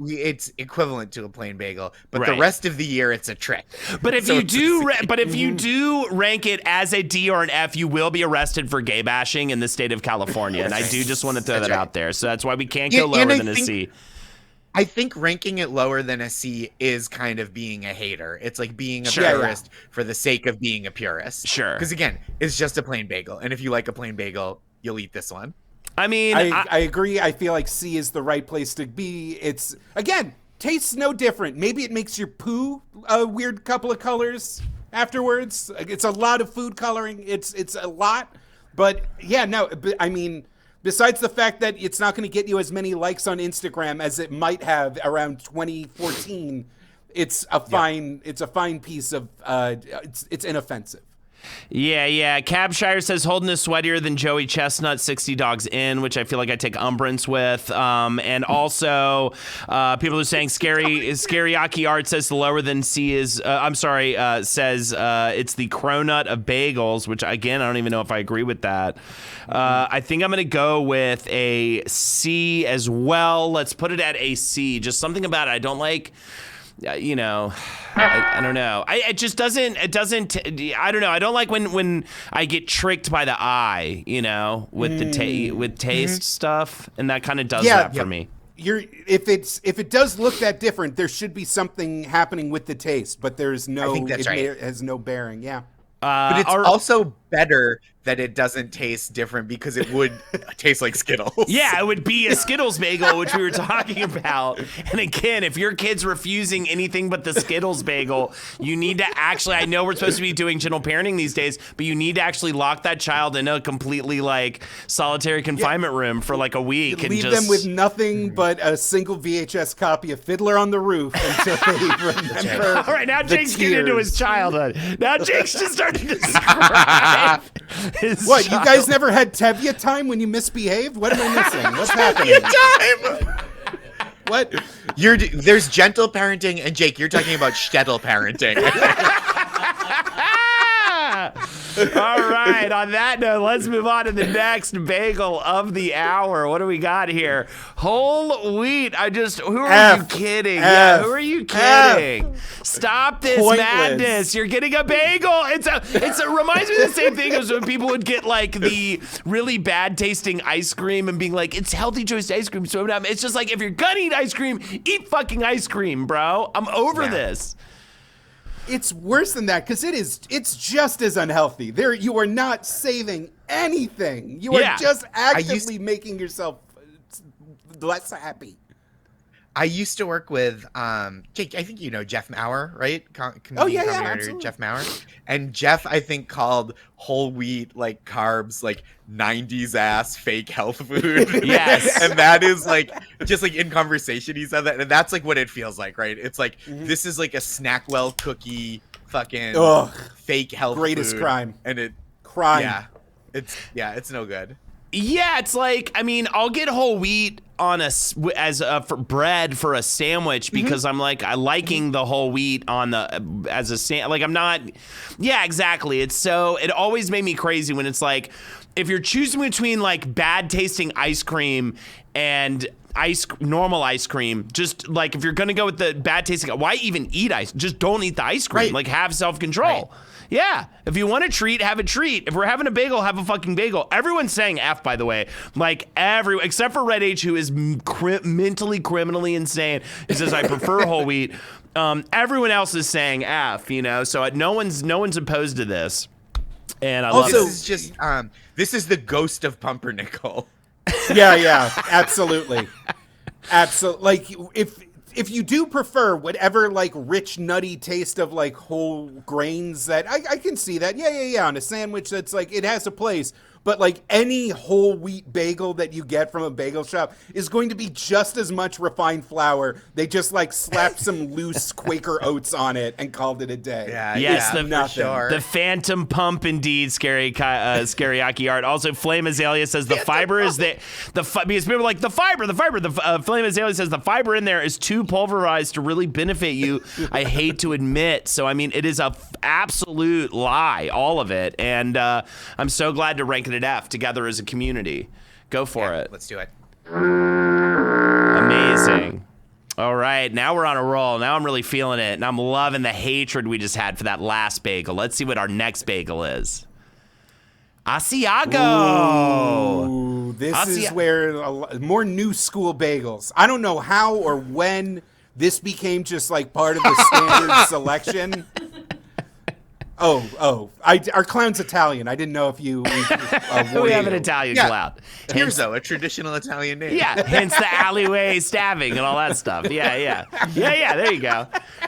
it's equivalent to a plain bagel, but
Right.
the rest of the year it's a trick.
But if
So
you
it's
do, but if you do rank it as a D or an F, you will be arrested for gay bashing in the state of California, and I do just want to throw that out there. So that's why we can't go
Yeah, and
lower
I
than a
think-
C.
I think ranking it lower than a C is kind of being a hater. It's like being a
Sure.
purist for the sake of being a purist.
Sure.
Because again, it's just a plain bagel, and if you like a plain bagel, you'll eat this one.
I mean,
I agree. I feel like C is the right place to be. It's, again, tastes no different. Maybe it makes your poo a weird couple of colors afterwards. It's a lot of food coloring. It's a lot. But yeah, no, I mean, besides the fact that it's not going to get you as many likes on Instagram as it might have around 2014, it's a fine piece of it's inoffensive.
Yeah. Cabshire says Holden is sweatier than Joey Chestnut 60 Dogs In, which I feel like I take umbrance with. And also, people are saying Scary Art says the lower than C is, says it's the cronut of bagels, which again, I don't even know if I agree with that. I think I'm going to go with a C as well. Let's put it at a C. Just something about it I don't like. You know, I don't know. It doesn't. I don't know. I don't like when I get tricked by the eye. You know, with the with taste stuff, and that kind of does that for me.
If it does look that different, there should be something happening with the taste, but there's no.
I think that's right.
It has no bearing. Yeah.
But it's also better that it doesn't taste different because it would taste like Skittles.
Yeah, it would be a Skittles bagel, which we were talking about. And again, if your kid's refusing anything but the Skittles bagel, you need to actually, I know we're supposed to be doing gentle parenting these days, but you need to actually lock that child in a completely like solitary confinement room for like a week.
Leave them with nothing but a single VHS copy of Fiddler on the Roof until they remember.
All right, now Jake's getting into his childhood. Now Jake's just starting to describe his
What, you guys never had Tevye time when you misbehaved? What am I missing? What's happening?
Time.
What?
There's gentle parenting, and Jake, you're talking about shtetl parenting.
All right, on that note, let's move on to the next bagel of the hour. What do we got here? Whole wheat. Who are you kidding? Yeah, who are you kidding? Stop this madness. You're getting a bagel. It reminds me of the same thing as when people would get like the really bad tasting ice cream and being like, it's healthy choice ice cream. So it's just like, if you're gonna eat ice cream, eat fucking ice cream, bro. I'm over this.
It's worse than that because it's just as unhealthy. You are not saving anything. You are just actively making yourself less happy.
I used to work with Jake. I think you know Jeff Maurer, right?
Absolutely.
Jeff Maurer. And Jeff, I think, called whole wheat like carbs like 90s ass fake health food.
Yes.
And that is like just like in conversation he said that, and that's like what it feels like, right? It's like this is like a Snackwell cookie fucking fake health
greatest
food.
crime.
And
crime.
It's no good.
Yeah, it's like, I mean, I'll get whole wheat on for bread for a sandwich because I'm like liking the whole wheat on as a like I'm not. Yeah, exactly. It always made me crazy when it's like, if you're choosing between like bad tasting ice cream and normal ice cream, just like if you're gonna go with the bad tasting, why even eat ice? Just don't eat the ice cream.
Right.
Like have self-control. Right. Yeah, if you want a treat, have a treat. If we're having a bagel, have a fucking bagel. Everyone's saying F, by the way. Like except for Red H, who is mentally, criminally insane. He says, I prefer whole wheat. Everyone else is saying F, you know? So no one's opposed to this. And I love it.
This is the ghost of pumpernickel.
Yeah, absolutely. Absolutely. Like, if you do prefer whatever like rich nutty taste of like whole grains, that I can see that. Yeah. On a sandwich, that's like, it has a place. But like any whole wheat bagel that you get from a bagel shop is going to be just as much refined flour. They just like slapped some loose Quaker oats on it and called it a day.
The phantom pump indeed. Scary Aki Art. Also, Flame Azalea says the fiber is because people are like the fiber. Flame Azalea says the fiber in there is too pulverized to really benefit you. I hate to admit. So I mean, it is a absolute lie, all of it, and I'm so glad to rank it at F together as a community. Go for it.
Let's do it.
Amazing. All right, now we're on a roll. Now I'm really feeling it, and I'm loving the hatred we just had for that last bagel. Let's see what our next bagel is. Asiago.
Ooh, this is where more new school bagels. I don't know how or when this became just like part of the standard selection. Our clown's Italian. I didn't know if you.
We have an Italian clown.
Tirzo, a traditional Italian name.
Yeah, hence the alleyway stabbing and all that stuff. Yeah. There you go.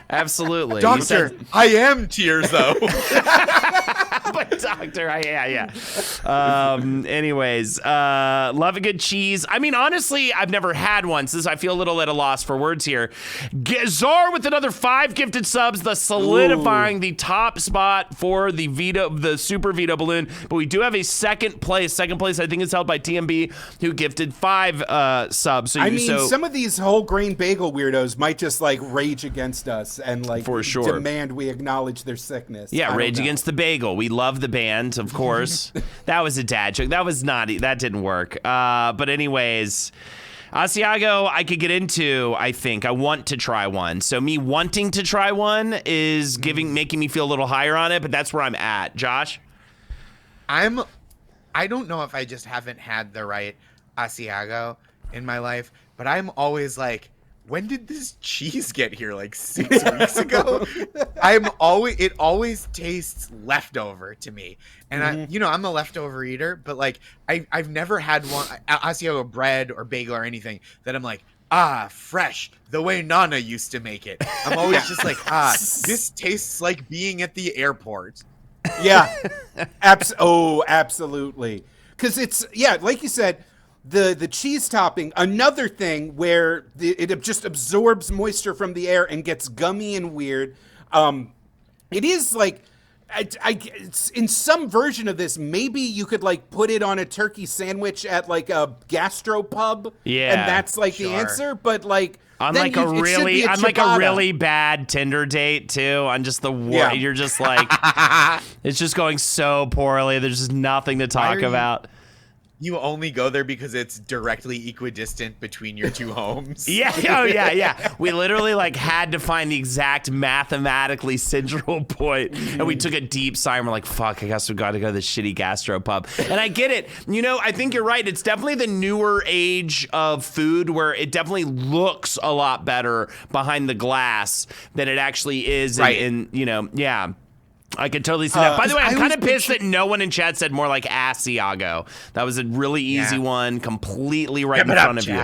Absolutely.
Doctor, I am Tirzo.
But doctor, anyways, love a good cheese. I mean, honestly, I've never had one, so I feel a little at a loss for words here. Czar with another 5 gifted subs, thus solidifying the top spot for the super veto balloon. But we do have a second place. Second place, I think, is held by TMB, who gifted 5 subs. So
some of these whole grain bagel weirdos might just like rage against us and like
for sure
demand we acknowledge their sickness.
Yeah, Rage Against the Bagel. We love the band, of course. That was a dad joke. That didn't work. But anyways, Asiago, I could get into, I think. I want to try one. So me wanting to try one is making me feel a little higher on it, but that's where I'm at. Josh?
I don't know if I just haven't had the right Asiago in my life, but I'm always like, when did this cheese get here? Like 6 weeks ago? It always tastes leftover to me. And I'm a leftover eater, but like I've never had one Asiago bread or bagel or anything that I'm like, fresh, the way Nana used to make it. I'm always just like, this tastes like being at the airport.
Yeah. Absolutely. Because it's, like you said, the cheese topping, another thing where it just absorbs moisture from the air and gets gummy and weird. It is like, it's in some version of this, maybe you could like put it on a turkey sandwich at like a gastropub. Yeah. And that's like the answer. But like, on like a
really bad Tinder date too. On just you're just like, it's just going so poorly. There's just nothing to talk about.
You only go there because it's directly equidistant between your two homes.
Yeah. We literally like had to find the exact mathematically central point, and we took a deep sigh and we're like, fuck, I guess we got to go to this shitty gastropub. And I get it. I think you're right. It's definitely the newer age of food where it definitely looks a lot better behind the glass than it actually is.
Right.
Yeah. I can totally see that. By the way, I'm kind of pissed that no one in chat said more like Asiago. That was a really easy one, completely right in front of you.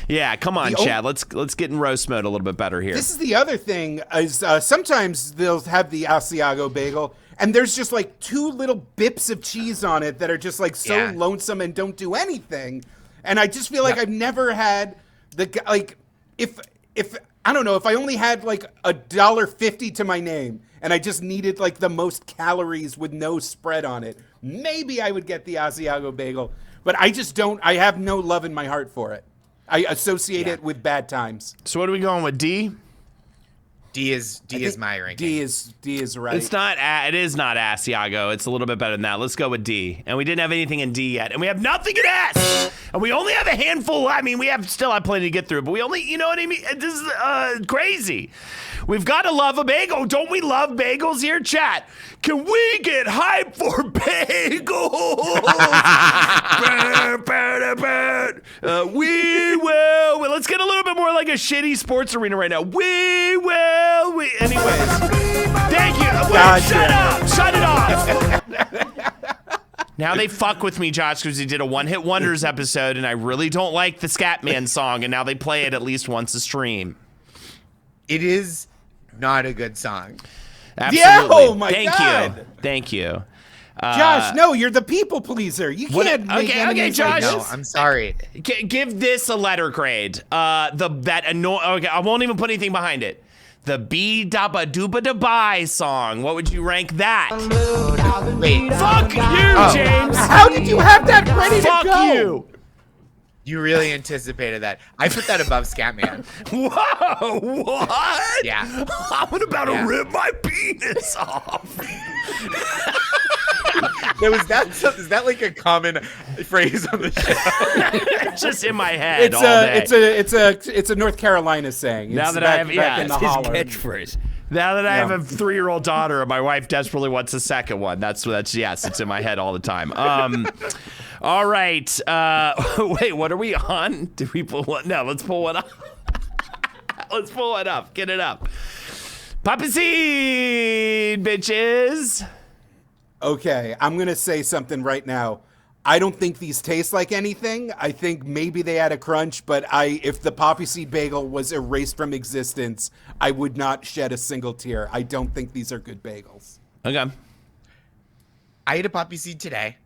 Yeah, come on, Chad. Let's get in roast mode a little bit better here.
This is the other thing is sometimes they'll have the Asiago bagel, and there's just like 2 little bips of cheese on it that are just like so lonesome and don't do anything. And I just feel like I've never had if I don't know, if I only had like $1.50 to my name and I just needed like the most calories with no spread on it, maybe I would get the Asiago bagel. But I just don't. I have no love in my heart for it. I associate it with bad times.
So what are we going with, D?
D is my ranking.
D is right.
It's not. It is not Asiago. It's a little bit better than that. Let's go with D. And we didn't have anything in D yet, and we have nothing in S. And we only have a handful. I mean, we still have plenty to get through, but we only. You know what I mean? This is crazy. We've got to love a bagel. Don't we love bagels here, chat? Can we get hype for bagels? We will. Let's get a little bit more like a shitty sports arena right now. We will. Anyways, thank you. Wait, shut up. Shut it off. Now they fuck with me, Josh, because he did a One Hit Wonders episode, and I really don't like the Scatman song, and now they play it at least once a stream.
It is not a good song.
Absolutely.
Yeah, oh my God.
Thank you.
Josh, no, you're the people pleaser. You can't make enemies.
Josh.
No, I'm sorry.
Give this a letter grade. Okay, I won't even put anything behind it. The Bee-Dabba-Dooba-Da-Bye song. What would you rank that?
Wait.
Fuck you, James.
How did you have that ready to go?
Fuck you.
You really anticipated that. I put that above Scatman.
Whoa, what?
Yeah.
I'm about to rip my penis off.
Is that like a common phrase on the show?
It's just in my head all day.
It's a North Carolina saying.
Now
It's
that
back,
I have- yeah,
back in the
it's
His
holler.
catchphrase.
Now that I have a 3-year-old daughter, my wife desperately wants a second one. That's yes, it's in my head all the time. All right. Wait, what are we on? Did we pull one? No, let's pull one up. Let's pull it up. Get it up. Poppy seed, bitches.
Okay, I'm going to say something right now. I don't think these taste like anything. I think maybe they had a crunch, but if the poppy seed bagel was erased from existence, I would not shed a single tear. I don't think these are good bagels.
Okay.
I ate a poppy seed today.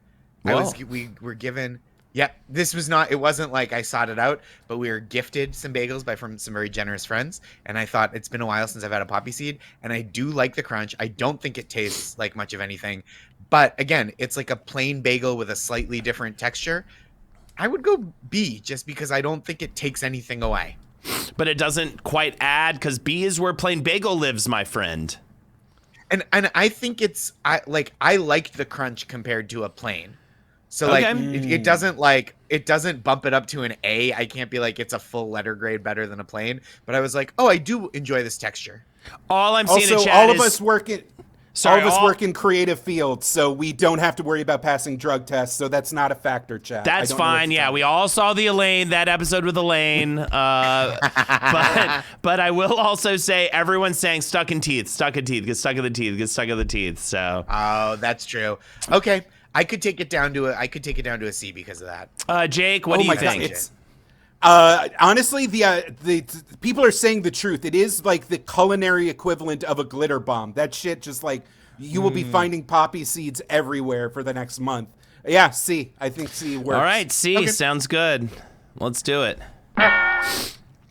Whoa.
We were given. Yeah, this was not. It wasn't like I sought it out, but we were gifted some bagels from some very generous friends, and I thought it's been a while since I've had a poppy seed, and I do like the crunch. I don't think it tastes like much of anything, but again, it's like a plain bagel with a slightly different texture. I would go B just because I don't think it takes anything away.
But it doesn't quite add because B is where plain bagel lives, my friend.
And I think I liked the crunch compared to a plain. So
Okay.
it doesn't bump it up to an A. I can't be like it's a full letter grade better than a plain, but I was like, oh, I do enjoy this texture.
All I'm seeing
Also,
in chat
all
is
of us work in creative fields, so we don't have to worry about passing drug tests. So that's not a factor, chat.
That's
I don't know what
fine.
to
Yeah,
tell
we
you.
all saw that episode with Elaine. But I will also say everyone's saying stuck in teeth, get stuck in the teeth, get stuck in the teeth. So
Oh, that's true. Okay, I could take it down to a C because of that.
Jake, what do you
my God,
think?
it's honestly the people are saying the truth. It is like the culinary equivalent of a glitter bomb. That shit just like you will be finding poppy seeds everywhere for the next month. Yeah, C. I think C works.
All right, C, sounds good. Let's do it.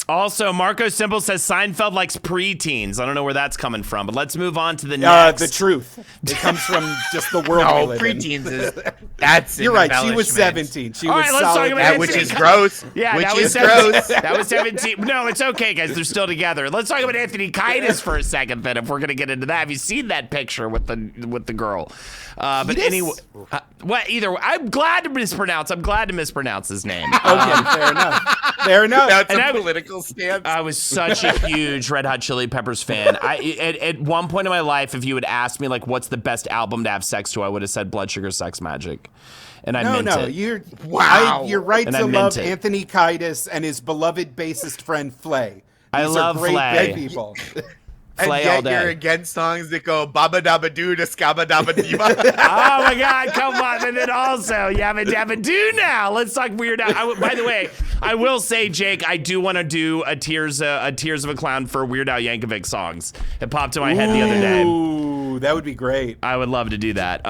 Also, Marco Simple says Seinfeld likes preteens. I don't know where that's coming from, but let's move on to the next.
The truth. It comes from just the world we
No,
live in.
preteens is that's an
You're right. She was
embellishment.
17. She
All
was
right, let's talk
solid.
about
That
Anthony
which is
Kiedis.
gross.
Yeah,
which
that was
is
17.
gross.
That was 17. No, it's okay, guys. They're still together. Let's talk about Anthony Kiedis for a second, then, if we're gonna get into that. Have you seen that picture with the girl? But
Kiedis?
anyway, either way, I'm glad to mispronounce his name.
Okay, fair enough. Fair enough.
That's
And
a
I-
political stance.
I was such a huge Red Hot Chili Peppers fan. At one point in my life, if you had asked me like what's the best album to have sex to, I would have said Blood Sugar Sex Magic, and I meant it.
You're right
And I
to
meant
love
it.
Anthony Kiedis and his beloved bassist friend Flay.
I
These
love
are great
Flay.
gay people.
And
Flay
yet
all day.
you're against songs that go baba dabba doo to scabba dabba diva.
Oh my God, come on. And then also, Yabba Dabba Do now. Let's talk Weird Al. By the way, I will say, Jake, I do want to do a Tears of a Clown for Weird Al Yankovic songs. It popped in my head the other day.
Ooh, that would be great.
I would love to do that.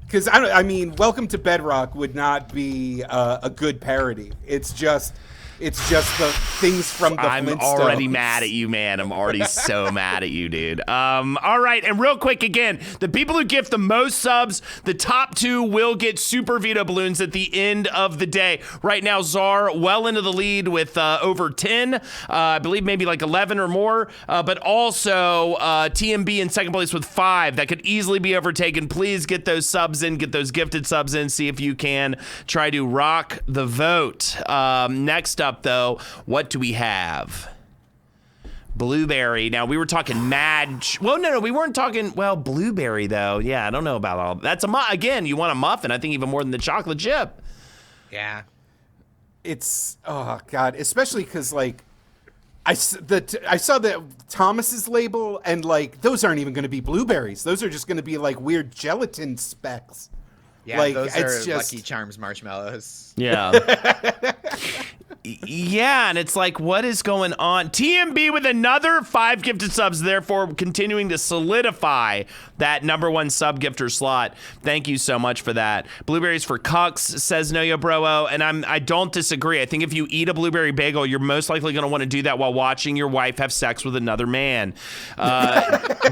Because I mean, Welcome to Bedrock would not be a good parody. It's just the things from the
I'm
Flintstones.
already mad at you, man. I'm already so mad at you, dude. All right, and real quick again, the people who gift the most subs, the top 2 will get super veto balloons at the end of the day. Right now, Czar well into the lead with over 10, I believe maybe like 11 or more, but also TMB in second place with 5. That could easily be overtaken. Please get those subs in, get those gifted subs in, see if you can try to rock the vote. Next up, though, what do we have? Blueberry. Now, we were talking no, we weren't talking, blueberry, though. Yeah, I don't know about all that's again, you want a muffin, I think even more than the chocolate chip.
Yeah.
It's oh god, especially because like I saw the Thomas's label and like those aren't even going to be blueberries. Those are just going to be like weird gelatin specks.
Yeah,
Like,
those
it's
are
just-
Lucky Charms marshmallows.
Yeah. Yeah, and it's like, what is going on? TMB with another 5 gifted subs, therefore continuing to solidify that #1 sub gifter slot. Thank you so much for that. Blueberries for cucks, says Noyo Broo, and I don't disagree. I think if you eat a blueberry bagel, you're most likely going to want to do that while watching your wife have sex with another man.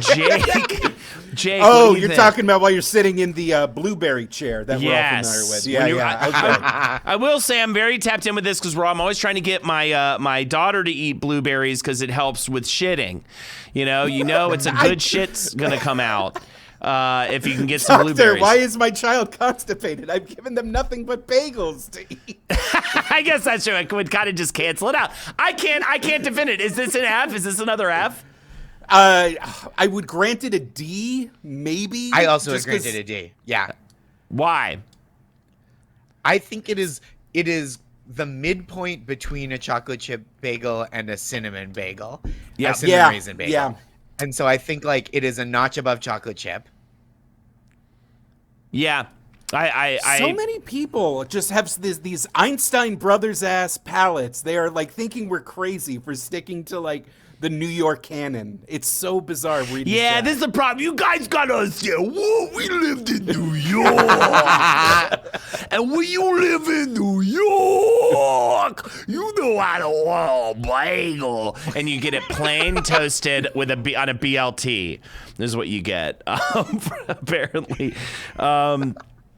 Jake.
Oh,
what do you
you're
think?
talking about while you're sitting in the blueberry chair that we're all familiar with.
When you-
Yeah. Okay.
I will say I'm very tapped in with this because I'm always trying to get my daughter to eat blueberries because it helps with shitting. You know, it's a good shit's gonna come out. if you can get some
Doctor,
blueberries.
why is my child constipated? I've given them nothing but bagels to eat.
I guess that's true. I would kind of just cancel it out. I can't defend it. Is this an F? Is this another F?
I would grant it a D, maybe.
I also would
just
grant
'cause-
it a D. Yeah.
Why?
I think it is the midpoint between a chocolate chip bagel and a cinnamon bagel.
Yeah.
A cinnamon raisin bagel.
Yeah.
And so I think like it is a notch above chocolate chip.
Yeah.
So many people just have these Einstein Brothers ass palates. They are like thinking we're crazy for sticking to like the New York canon. It's so bizarre reading.
Yeah,
that.
this is the problem. You guys gotta understand. Whoa, we lived in New York. And when you live in New York, you know how to want a bagel. And you get it plain toasted with on a BLT. This is what you get, apparently.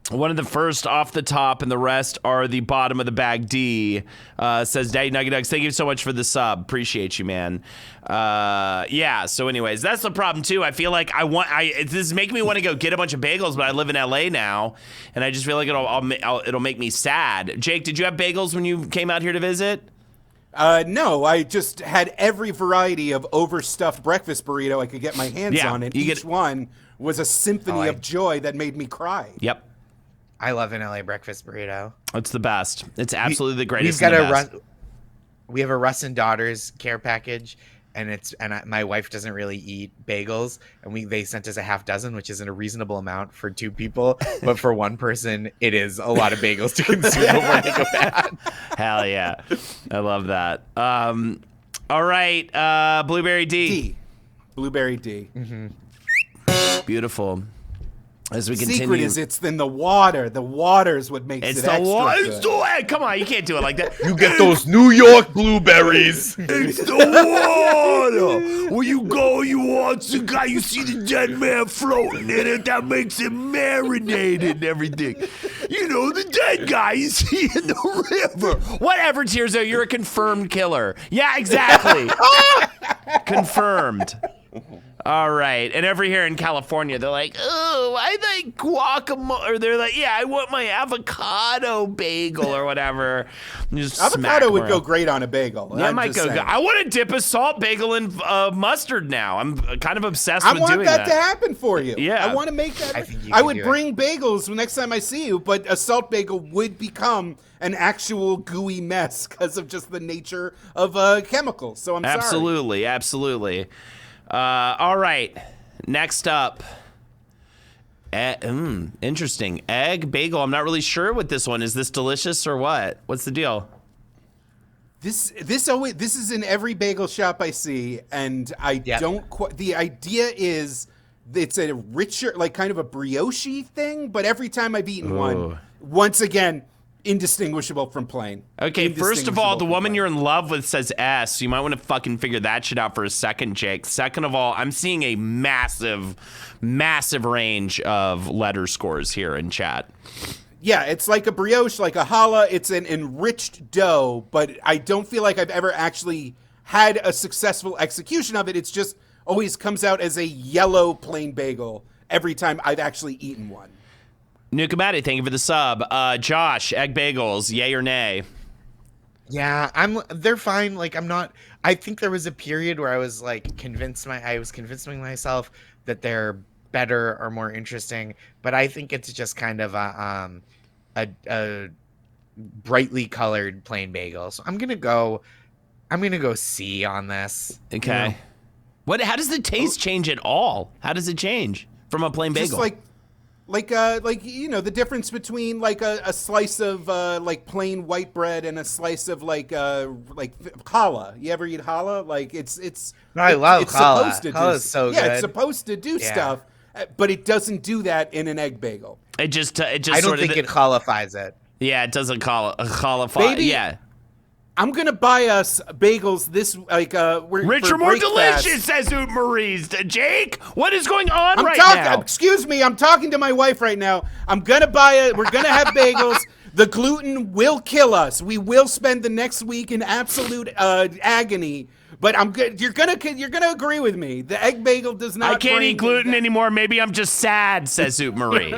One of the first off the top, and the rest are the bottom of the bag. D says, Daddy Nugget Nugs, thank you so much for the sub. Appreciate you, man. Yeah, so anyways, that's the problem, too. I feel like this is making me want to go get a bunch of bagels, but I live in LA now, and I just feel like it'll make me sad. Jake, did you have bagels when you came out here to visit?
No, I just had every variety of overstuffed breakfast burrito I could get my hands on, and each one was a symphony of joy that made me cry.
Yep.
I love an LA breakfast burrito.
It's the best. It's absolutely the greatest.
We have a Russ and Daughters care package, and my wife doesn't really eat bagels, and they sent us a half dozen, which isn't a reasonable amount for 2 people, but for one person, it is a lot of bagels to consume before they go bad.
Hell yeah, I love that. All right, Blueberry D.
Blueberry D.
Mm-hmm. Beautiful. As we continue,
secret is it's in the water. The water is what makes it extra good.
Come on, you can't do it like that.
You get those New York blueberries.
It's the water. When you go, you watch the guy, you see the dead man floating in it. That makes it marinated and everything. You know, the dead guy you see in the river. Whatever, Tirzo, you're a confirmed killer. Yeah, exactly. Confirmed. All right. And over here in California, they're like, oh, I like guacamole. Or they're like, yeah, I want my avocado bagel or whatever.
Avocado would go great on a bagel.
Yeah, it might go good. I want to dip a salt bagel in mustard now. I'm kind of obsessed with doing that.
I want that to happen for you.
Yeah.
I want to make that. I would bring bagels the next time I see you, but a salt bagel would become an actual gooey mess because of just the nature of chemicals. So I'm sorry.
Absolutely. All right. Next up. Interesting. Egg bagel. I'm not really sure what this one is. This delicious or what? What's the deal?
This is in every bagel shop I see, and I don't quite. The idea is it's a richer, like kind of a brioche thing, but every time I've eaten one, once again, indistinguishable from plain.
Okay, first of all, the woman you're in love with says S. You might want to fucking figure that shit out for a second, Jake. Second of all, I'm seeing a massive range of letter scores here in chat.
Yeah, it's like a brioche, like a challah. It's an enriched dough, but I don't feel like I've ever actually had a successful execution of it. It's just always comes out as a yellow plain bagel every time I've actually eaten one.
Nukamati, thank you for the sub. Josh, egg bagels, yay or nay?
Yeah, they're fine. Like I think there was a period where I was like convincing myself that they're better or more interesting, but I think it's just kind of a brightly colored plain bagel. So I'm gonna go C on this.
Okay. You know? How does the taste change at all? How does it change from a plain bagel?
Just like the difference between like a slice of like plain white bread and a slice of like challah. You ever eat challah? Like it's
I love challah.
Challah
is so good.
Yeah, it's supposed to do stuff, but it doesn't do that in an egg bagel.
It just
I don't think it qualifies it.
Yeah, it doesn't qualify.
Baby,
yeah.
I'm gonna buy us bagels this
richer, more delicious, says Marie's. Jake, what is going on now?
Excuse me, I'm talking to my wife right now. I'm gonna we're gonna have bagels. The gluten will kill us. We will spend the next week in absolute agony. But I'm good. You're gonna agree with me. The egg bagel does not.
I can't
bring
eat gluten anymore. Maybe I'm just sad, says Zoot Marie.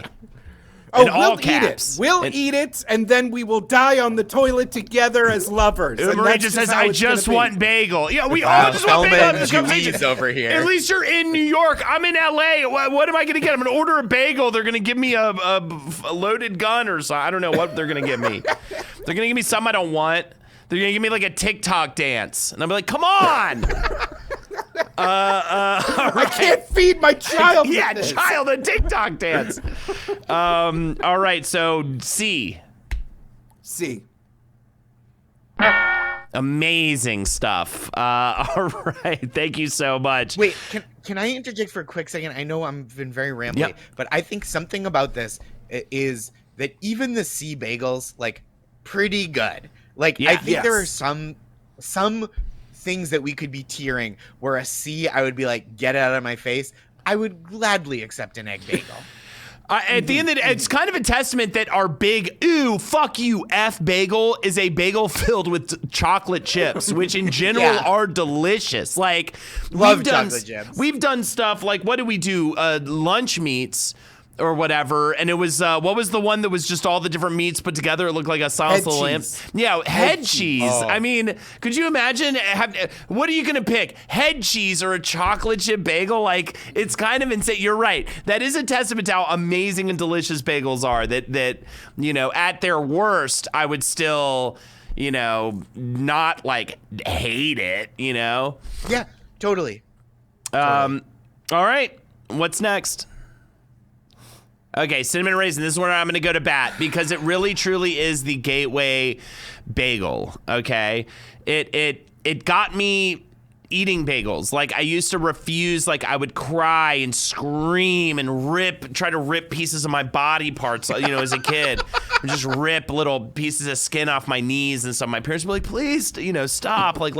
Oh,
In all caps.
We'll eat it, and then we will die on the toilet together as lovers.
Zoot
And
Marie
that's
just says,
how
I
it's
just
gonna be.
want bagel. Yeah, we all just want bagel.
Spellman Juice over here.
At least you're in New York. I'm in LA. What am I going to get? I'm going to order a bagel. They're going to give me a loaded gun or something. I don't know what they're going to give me. They're going to give me something I don't want. They're going to give me like a TikTok dance. And I'm like, come on. All right.
I can't feed my child.
Yeah,
with this.
child, a TikTok dance. All right, so C. Amazing stuff. All right, thank you so much.
Wait, can I interject for a quick second? I know I've been very rambly,
Yep.
but I think something about this is that even the C bagels, like, pretty good. Like,
Yeah.
I think there are
Yes.
some things that we could be tiering where a C, I would be like, get it out of my face. I would gladly accept an egg bagel.
At the end of the day, it's kind of a testament that our big, ooh, fuck you, F bagel is a bagel filled with chocolate chips, which in general
Yeah.
are delicious. Like,
Love chocolate chips.
We've done stuff like, what did we do? Lunch meats or whatever. And it was, what was the one that was just all the different meats put together? It looked like a salsa lamb.
cheese.
Yeah, head cheese.
Oh.
I mean, could you imagine? What are you going to pick? Head cheese or a chocolate chip bagel? Like, it's kind of insane. You're right. That is a testament to how amazing and delicious bagels are. That you know, at their worst, I would still, you know, not like hate it, you know?
Yeah, totally.
All right. What's next? Okay, cinnamon raisin. This is where I'm going to go to bat because it really truly is the gateway bagel. Okay, it got me eating bagels. Like, I used to refuse. Like, I would cry and scream and try to rip pieces of my body parts. You know, as a kid, just rip little pieces of skin off my knees and stuff. My parents would be like, "Please, you know, stop. Like,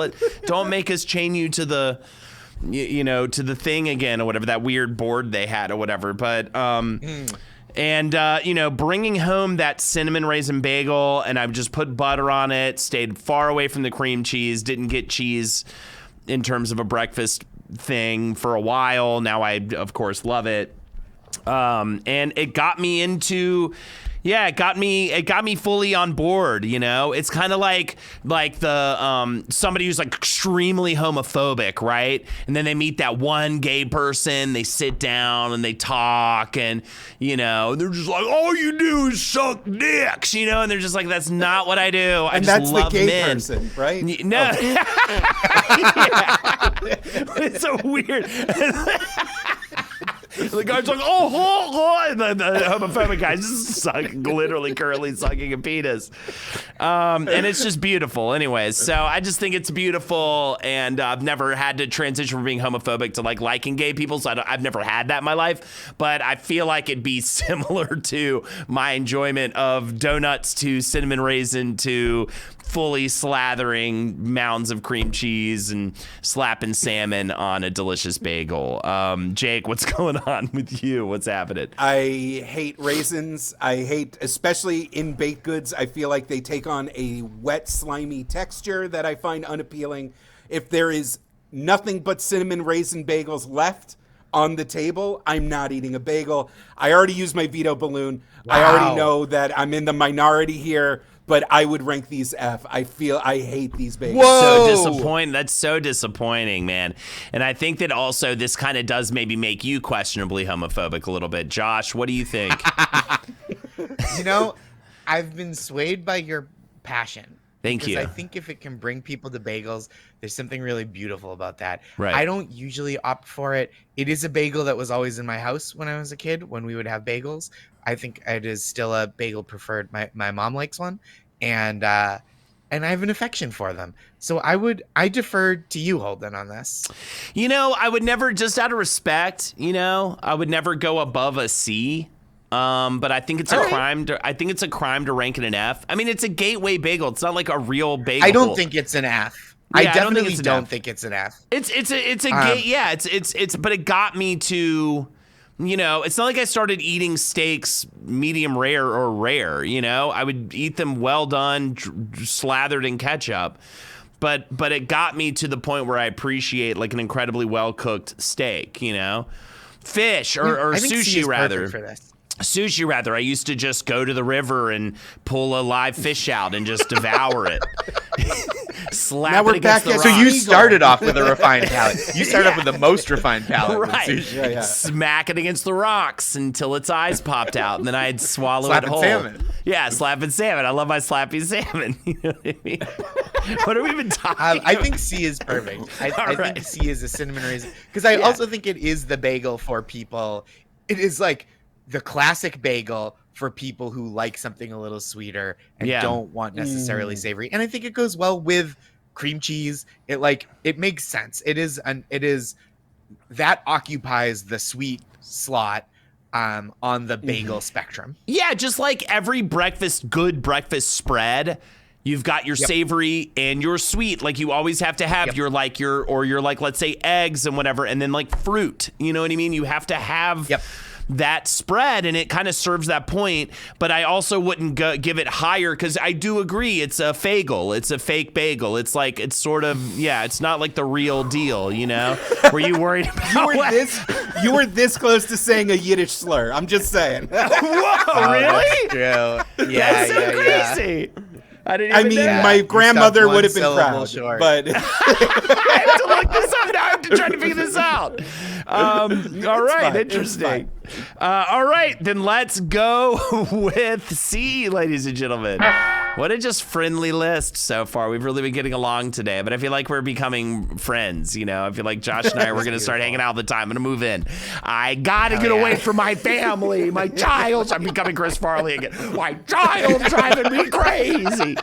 don't make us chain you to the." You know, to the thing again or whatever, that weird board they had or whatever. But, and, you know, bringing home that cinnamon raisin bagel, and I just put butter on it, stayed far away from the cream cheese, didn't get cheese in terms of a breakfast thing for a while. Now I, of course, love it. And it got me into... Yeah, it got me fully on board, you know? It's kind of like the somebody who's like extremely homophobic, right? And then they meet that one gay person, they sit down and they talk and, you know, they're just like, all you do is suck dicks, you know? And they're just like, that's not what I do. I
And
just
that's
love
the gay
men.
person, right?
No. Yeah. It's so weird. The guy's like, oh, and the homophobic guy's just literally currently sucking a penis. And it's just beautiful anyways. So I just think it's beautiful, and I've never had to transition from being homophobic to like liking gay people, so I've never had that in my life. But I feel like it'd be similar to my enjoyment of donuts to cinnamon raisin to fully slathering mounds of cream cheese and slapping salmon on a delicious bagel. Jake, what's going on with you? What's happening?
I hate raisins. I hate, especially in baked goods, I feel like they take on a wet, slimy texture that I find unappealing. If there is nothing but cinnamon raisin bagels left on the table, I'm not eating a bagel. I already used my veto balloon.
Wow.
I already know that I'm in the minority here, but I would rank these F. I hate these bagels.
Whoa.
So disappointing. That's so disappointing, man. And I think that also this kind of does maybe make you questionably homophobic a little bit. Josh, what do you think?
You know, I've been swayed by your passion.
Thank you.
Because I think if it can bring people to bagels, there's something really beautiful about that.
Right.
I don't usually opt for it. It is a bagel that was always in my house when I was a kid, when we would have bagels. I think it is still a bagel preferred. My mom likes one, and I have an affection for them. So I defer to you, Holden, on this.
You know, I would never, just out of respect, you know, I would never go above a C. But I think it's a crime. I think it's a crime to rank it an F. I mean, it's a gateway bagel. It's not like a real bagel.
I don't think it's an F.
Yeah,
I definitely
it's an
don't
F.
think it's an F.
It's a gate. Yeah, it's but it got me to, you know, it's not like I started eating steaks medium rare or rare, you know. I would eat them well done, slathered in ketchup. but it got me to the point where I appreciate like an incredibly well cooked steak, you know, fish or
I think C
sushi
is
rather.
perfect for this.
Sushi, rather. I used to just go to the river and pull a live fish out and just devour it. Slap
Now
it
we're
against
back
the
at-
rock.
So you
Eagle.
started off with a refined palate. You started off with the most refined palate. with
Right.
sushi.
Yeah.
Smack it against the rocks until its eyes popped out, and then I'd swallow
Slapping
it whole.
salmon.
Yeah, slapping salmon. I love my slappy salmon. You know what I mean? What are we even talking
I
about?
think C is perfect. I
right.
think C is a cinnamon raisin because I also think it is the bagel for people. It is like the classic bagel for people who like something a little sweeter and don't want necessarily savory. And I think it goes well with cream cheese. It makes sense. It is that occupies the sweet slot on the bagel spectrum.
Yeah, just like every good breakfast spread, you've got your savory and your sweet. Like you always have to have your let's say eggs and whatever, and then like fruit. You know what I mean? You have to have that spread, and it kind of serves that point. But I also wouldn't give it higher because I do agree it's a fagel. It's a fake bagel. It's like it's sort of it's not like the real deal. You know? Were you worried about
You were this close to saying a Yiddish slur. I'm just saying.
Whoa, really?
That's true. Yeah,
That's so crazy. I didn't even know that.
My grandmother
stopped
would have been
one syllable
proud,
short.
but
I have to look this up now. I have to try to figure this out. All right,
fine.
interesting. All right, then let's go with C, ladies and gentlemen. What a just friendly list so far. We've really been getting along today, but I feel like we're becoming friends. You know, I feel like Josh and I we're gonna start hanging out all the time. I'm gonna move in. I gotta get away from my family, my child. I'm becoming Chris Farley again. My child's driving me crazy.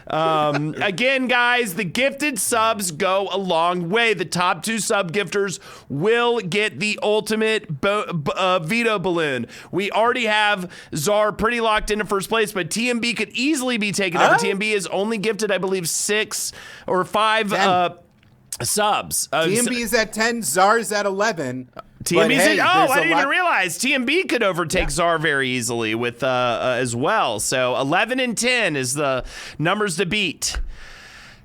Again, guys, the gifted subs go a long way. The top 2 sub gifters will get the ultimate veto balloon. We already have Czar pretty locked into first place, but TMB could easily be taken over. TMB is only gifted, I believe, 6 or 5 subs.
TMB is at 10, Czar's at 11.
TMB's
hey,
I
there's a
didn't even
lot-
realize TMB could overtake Czar very easily with as well. So 11 and 10 is the numbers to beat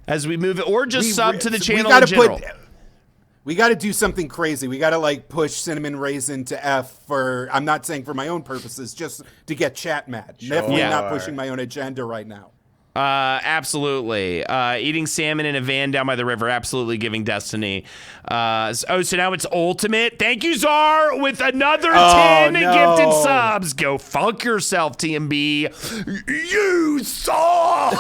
as we move it, or just sub to the channel in general.
We got to do something crazy. We got to like push cinnamon raisin to F for, I'm not saying for my own purposes, just to get chat mad. Definitely not pushing my own agenda right now.
Absolutely. Eating salmon in a van down by the river. Absolutely giving Destiny. So now it's ultimate. Thank you, Czar, with another 10 gifted subs. Go fuck yourself, TMB. You suck.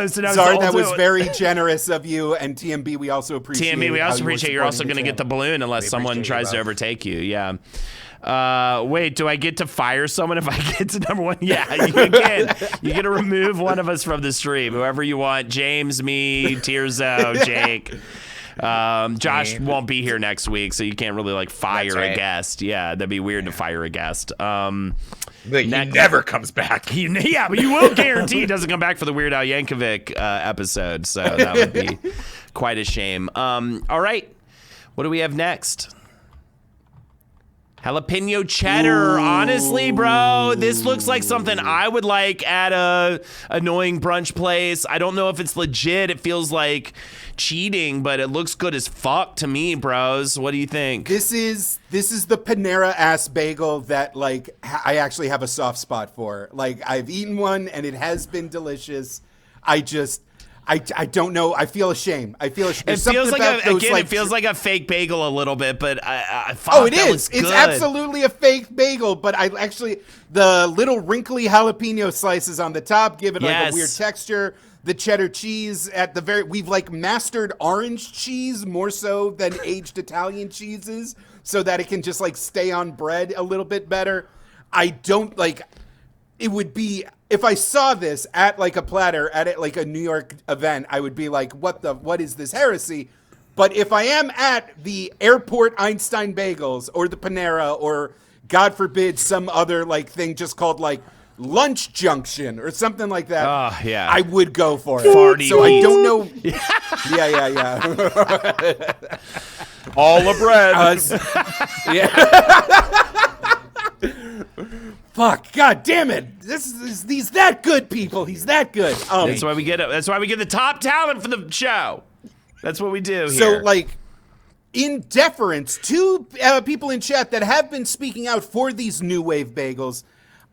So
Czar, that was very generous of you, and TMB, we also appreciate.
TMB, we
how
also
you were
appreciate you're also going to get the balloon unless someone tries to overtake you. Yeah. Wait, do I get to fire someone if I get to number 1? Yeah, you can. You get to remove one of us from the stream. Whoever you want. James, me, Tirzo, Jake. Josh won't be here next week, so you can't really like fire a guest. Yeah, that'd be weird to fire a guest.
He never comes back.
But you will guarantee he doesn't come back for the Weird Al Yankovic episode, so that would be quite a shame. All right, what do we have next? Jalapeno cheddar. Ooh. Honestly, bro, this looks like something I would like at a annoying brunch place. I don't know if it's legit. It feels like cheating, but it looks good as fuck to me, bros. What do you think?
This is the Panera ass bagel that like I actually have a soft spot for. Like I've eaten one and it has been delicious. I don't know. I feel ashamed. It feels
like a fake bagel a little bit, but
it is. It's absolutely a fake bagel, but the little wrinkly jalapeno slices on the top give it like a weird texture. The cheddar cheese we've like mastered orange cheese more so than aged Italian cheeses so that it can just like stay on bread a little bit better. I don't like, it would be, if I saw this at like a platter at like a New York event, I would be like, what is this heresy? But if I am at the airport Einstein Bagels or the Panera or God forbid some other like thing just called like Lunch Junction or something like that, I would go for it.
Farty
so
meat.
I don't know. Yeah.
All the bread.
Fuck! God damn it! He's that good, people. He's that good.
That's why we get it. That's why we get the top talent for the show. That's what we do here.
So, like, in deference to people in chat that have been speaking out for these new wave bagels,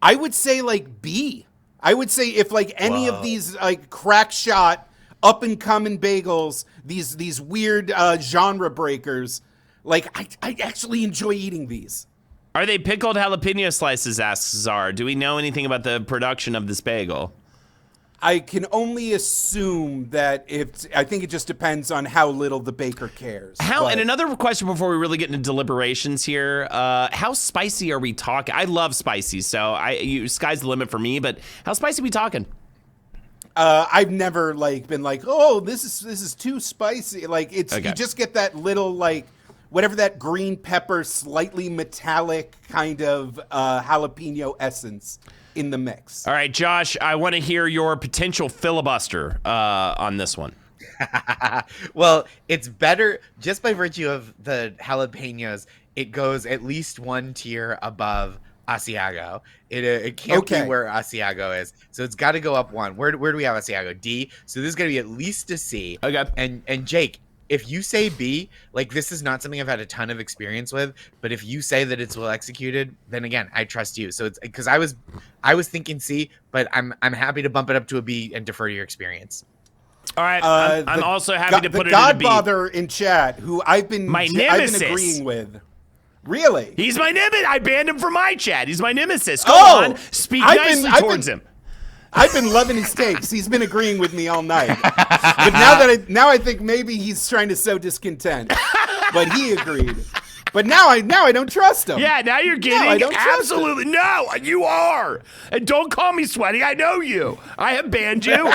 I would say like B. I would say if like any of these like crack shot up and coming bagels, these weird genre breakers, like I actually enjoy eating these.
Are they pickled jalapeno slices, asks Czar. Do we know anything about the production of this bagel?
I can only assume that I think it just depends on how little the baker cares.
And another question before we really get into deliberations here, how spicy are we talking? I love spicy, so sky's the limit for me, but how spicy are we talking?
I've never like been like, oh, this is too spicy. Like it's
Okay.
You just get that little like whatever that green pepper, slightly metallic kind of jalapeno essence in the mix.
All right, Josh, I want to hear your potential filibuster on this one.
Well, it's better just by virtue of the jalapenos. It goes at least one tier above asiago. It can't be where asiago is, so it's got to go up one. Where do we have asiago? D. So this is gonna be at least a C.
Okay.
And Jake, if you say B, like this is not something I've had a ton of experience with, but if you say that it's well executed, then again, I trust you. So it's because I was thinking C, but I'm happy to bump it up to a B and defer to your experience.
All right, I'm also happy to put it in a B.
The Godfather in chat, who I've been agreeing with. Really?
He's my nemesis. I banned him from my chat. He's my nemesis. Go on, speak nicely towards him.
I've been loving his takes. He's been agreeing with me all night. But now I think maybe he's trying to sow discontent. But he agreed. But now I don't trust him.
Yeah, now you're getting
I don't trust
absolutely no. You are, and don't call me sweaty. I know you. I have banned you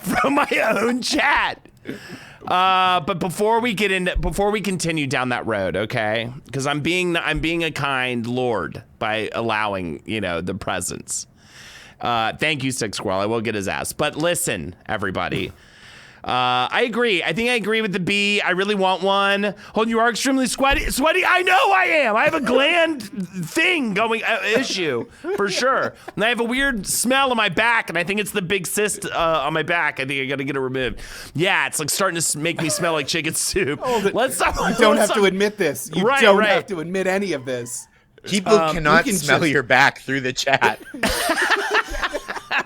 from my own chat. But before we continue down that road, okay? Because I'm being a kind lord by allowing the presence. Thank you, Sick Squirrel. I will get his ass. But listen, everybody. I agree. I think I agree with the B. I really want one. Holden, you are extremely sweaty. I know I am. I have a gland thing going issue for sure. And I have a weird smell on my back, and I think it's the big cyst on my back. I think I got to get it removed. Yeah, it's like starting to make me smell like chicken soup. Let's stop.
You don't have to admit this. You don't have to admit any of this.
People cannot smell your back through the chat.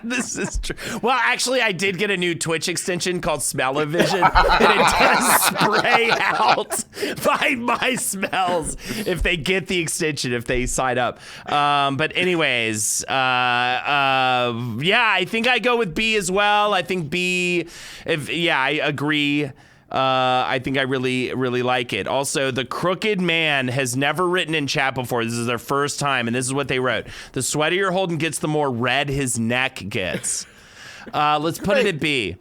This is true. Well, actually, I did get a new Twitch extension called Smell-O-Vision, and it does spray out my smells if they get the extension, if they sign up. But anyways, yeah, I think I go with B as well. I think B, I agree. I think I really, really like it. Also, the Crooked Man has never written in chat before. This is their first time, and this is what they wrote. The sweatier Holden gets, the more red his neck gets. Let's put it at B.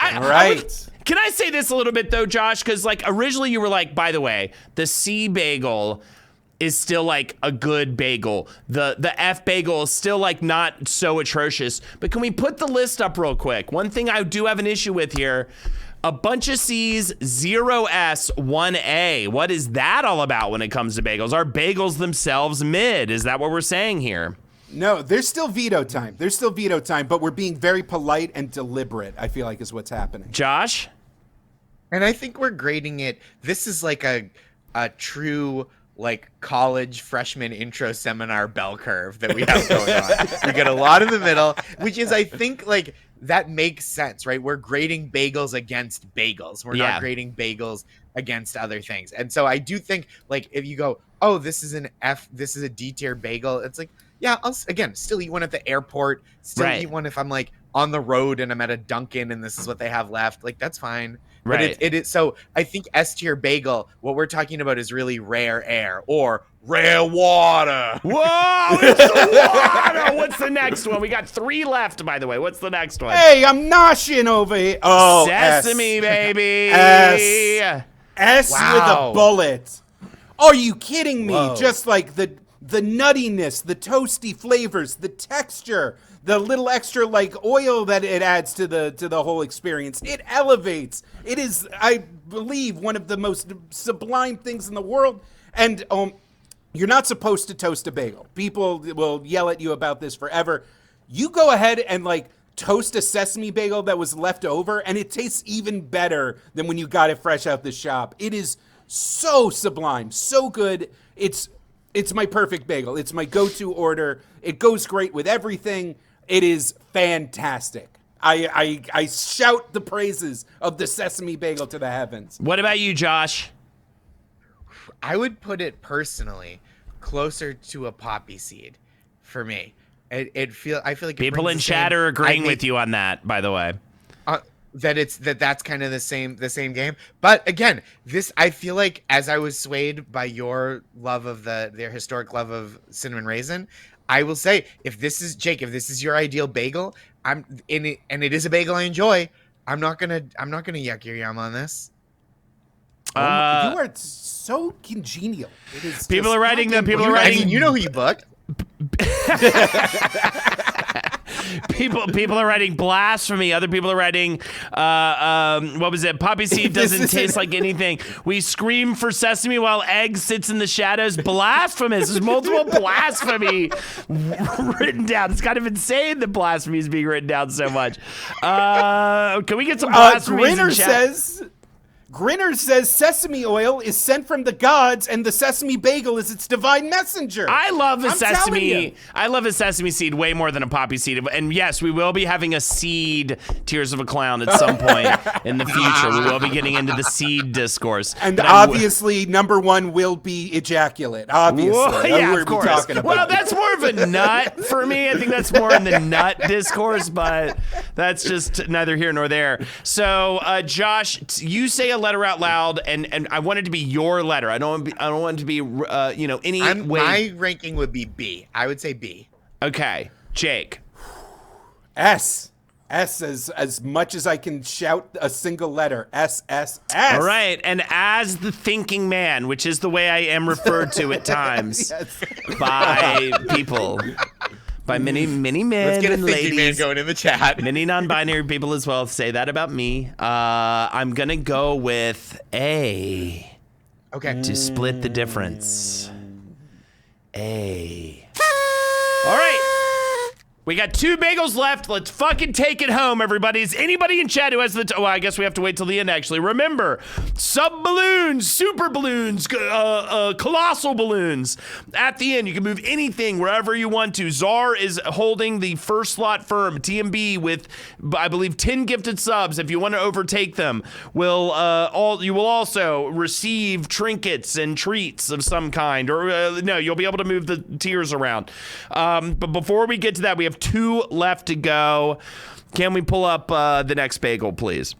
All right.
Can I say this a little bit, though, Josh? Because, like, originally you were like, by the way, the C bagel is still like a good bagel. The F bagel is still like not so atrocious. But can we put the list up real quick? One thing I do have an issue with here, a bunch of C's, 0 S, 1 A. What is that all about when it comes to bagels? Are bagels themselves mid? Is that what we're saying here?
No, there's still veto time. But we're being very polite and deliberate, I feel like is what's happening.
Josh?
And I think we're grading it. This is like a true like college freshman intro seminar bell curve that we have going on. We get a lot in the middle, which is, I think, like that makes sense, right? We're grading bagels against bagels. We're not grading bagels against other things. And so I do think, like, if you go, oh, this is an F, this is a D tier bagel, it's like, yeah, I'll again still eat one at the airport, still eat one if I'm like on the road and I'm at a Dunkin' and this is what they have left. Like, that's fine.
Right.
But it is, so I think S tier bagel, what we're talking about is really rare air or rare water.
Whoa, it's the water. What's the next one? We got 3 left, by the way. What's the next one?
Hey, I'm noshing over here. Oh,
Sesame,
S.
baby.
S
Wow.
with a bullet. Are you kidding me?
Whoa.
Just like the nuttiness, the toasty flavors, the texture, the little extra like oil that it adds to the whole experience. It elevates. It is, I believe, one of the most sublime things in the world. And you're not supposed to toast a bagel. People will yell at you about this forever. You go ahead and like toast a sesame bagel that was left over, and it tastes even better than when you got it fresh out the shop. It is so sublime, so good. It's my perfect bagel. It's my go-to order. It goes great with everything. It is fantastic. I shout the praises of the sesame bagel to the heavens.
What about you, Josh?
I would put it personally closer to a poppy seed for me. I feel like
people in chat are agreeing with you on that, by the way.
That's kind of the same game. But again, I feel like as I was swayed by your love of their historic love of cinnamon raisin, I will say if this is your ideal bagel, I'm in it, and it is a bagel I enjoy. I'm not gonna yuck your yum on this.
You are so congenial. It is
people are writing them. People are writing.
I mean, you know who you booked.
People are writing blasphemy. Other people are writing, what was it? Poppy seed doesn't taste like anything. We scream for sesame while egg sits in the shadows. Blasphemous. There's multiple blasphemy written down. It's kind of insane that blasphemy is being written down so much. Can we get some blasphemy in chat?
Grinner says sesame oil is sent from the gods, and the sesame bagel is its divine messenger.
I love a sesame seed way more than a poppy seed. And yes, we will be having a seed Tears of a Clown at some point in the future. We will be getting into the seed discourse.
And obviously, number one will be ejaculate. Obviously.
Well, yeah, of course. Well, that's more of a nut for me. I think that's more in the nut discourse, but that's just neither here nor there. So, Josh, you say a letter out loud, and I want it to be your letter. I don't want it to be any way.
My ranking would be B. I would say B.
Okay, Jake.
S as much as I can shout a single letter. S.
All right, and as the thinking man, which is the way I am referred to at times by people. By many men
Let's get a
and
thinking
ladies,
man going in the chat.
Many non-binary people as well say that about me. I'm gonna go with A.
Okay.
To split the difference. A. All right. We got 2 bagels left. Let's fucking take it home, everybody. Is anybody in chat who has the... well, I guess we have to wait till the end, actually. Remember, sub-balloons, super balloons, colossal balloons. At the end, you can move anything wherever you want to. Czar is holding the first slot firm. TMB with, I believe, 10 gifted subs. If you want to overtake them, you will also receive trinkets and treats of some kind. Or, no, you'll be able to move the tiers around. But before we get to that, we have 2 left to go. Can we pull up the next bagel, please?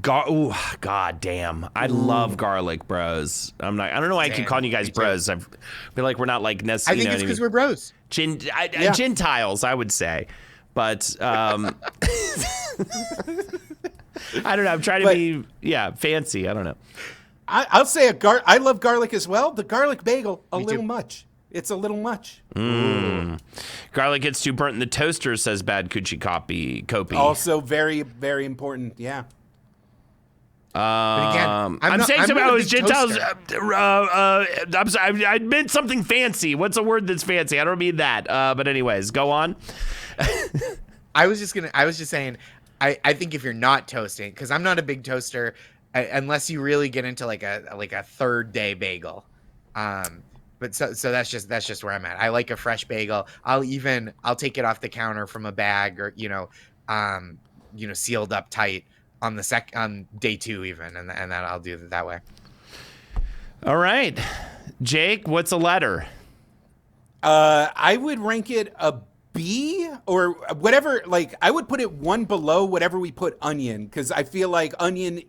God damn. I love garlic bros. I don't know why I keep calling you guys bros. I feel like we're not like necessarily.
I think it's because we're bros.
Gentiles, I would say. But I don't know. I'm trying to be fancy. I don't know.
I'll say I love garlic as well. The garlic bagel, a little much. It's a little much.
Garlic gets too burnt in the toaster, says Bad Coochie Copy.
Also very, very important. Yeah.
But again,
I'm saying something about Gentiles. I'm sorry. I meant something fancy. What's a word that's fancy? I don't mean that. But anyways, go on.
I was just saying, I think if you're not toasting, because I'm not a big toaster, unless you really get into like a third day bagel. But so that's just where I'm at. I like a fresh bagel. I'll take it off the counter from a bag or sealed up tight on day 2 even, and that I'll do it that way.
All right, Jake, what's a letter?
I would rank it a B or whatever. Like I would put it 1 below whatever we put onion, because I feel like onion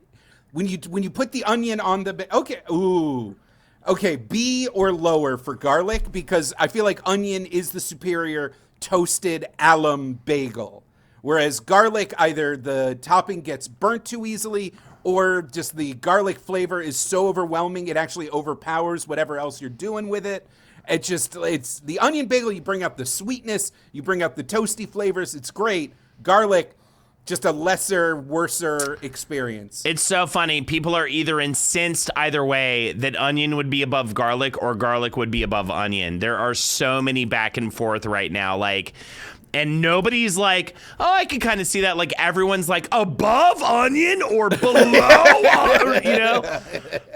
when you put the onion on the Okay, B or lower for garlic, because I feel like onion is the superior toasted alum bagel. Whereas garlic, either the topping gets burnt too easily or just the garlic flavor is so overwhelming it actually overpowers whatever else you're doing with it. It's the onion bagel, you bring out the sweetness, you bring out the toasty flavors, it's great. Garlic, just a lesser, worser experience.
It's so funny. People are either incensed either way that onion would be above garlic or garlic would be above onion. There are so many back and forth right now. Like, and nobody's like, oh, I can kind of see that. Like, everyone's like above onion or below, you know?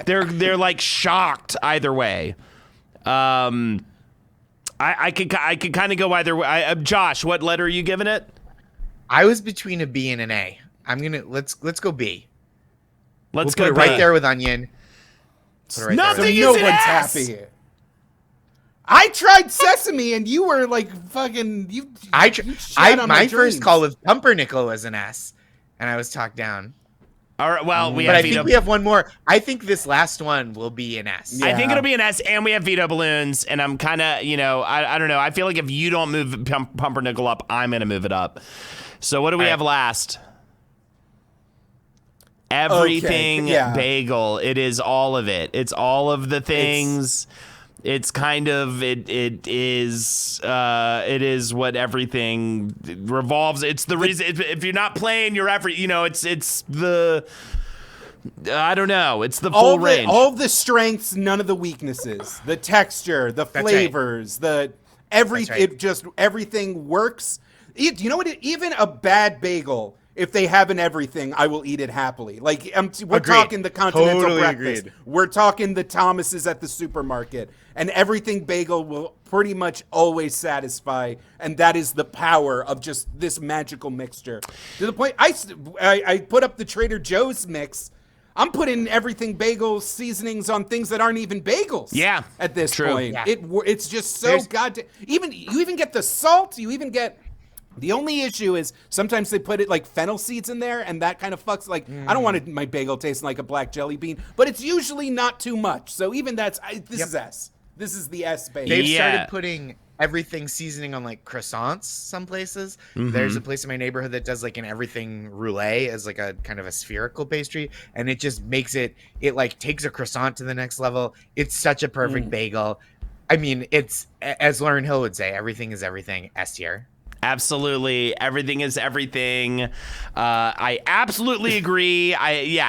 They're like shocked either way. I could kind of go either way. Josh, what letter are you giving it?
I was between a B and an A. Let's go B.
Let's
We'll
go
put it right there with onion. Put it right
Nothing
there
is
No
an
one's
S.
happy. I tried sesame, and you were like fucking.
My first call with pumpernickel was an S, and I was talked down.
All right, well,
But I think we have one more. I think this last one will be an S.
Yeah.
I think it'll be an S, and we have veto balloons, and I'm kind of, I don't know. I feel like if you don't move pumpernickel up, I'm going to move it up. So what do we have last? Everything bagel. It is all of it. It's all of the things. It's kind of it is what everything revolves. It's the reason if you're not playing your effort, it's the I don't know. It's the full range.
All the strengths, none of the weaknesses. The texture, the flavors, everything works. You know what? Even a bad bagel, if they have an everything, I will eat it happily. Like we're talking the Continental Breakfast.
Agreed.
We're talking the Thomas's at the supermarket. And everything bagel will pretty much always satisfy. And that is the power of just this magical mixture. To the point, I put up the Trader Joe's mix. I'm putting everything bagel seasonings on things that aren't even bagels.
Yeah,
at this
true.
point,
Yeah.
it's just so goddamn. You even get the salt. You even get. The only issue is sometimes they put it like fennel seeds in there, and that kind of fucks. Like I don't want my bagel tasting like a black jelly bean, but it's usually not too much. So even this is S. This is the S bagel.
They've started putting everything seasoning on like croissants some places. There's a place in my neighborhood that does like an everything roulette as like a kind of a spherical pastry, and it just makes it like takes a croissant to the next level. It's such a perfect bagel. I mean, it's, as Lauryn Hill would say, everything is everything. S tier.
Absolutely. Everything is everything. I absolutely agree.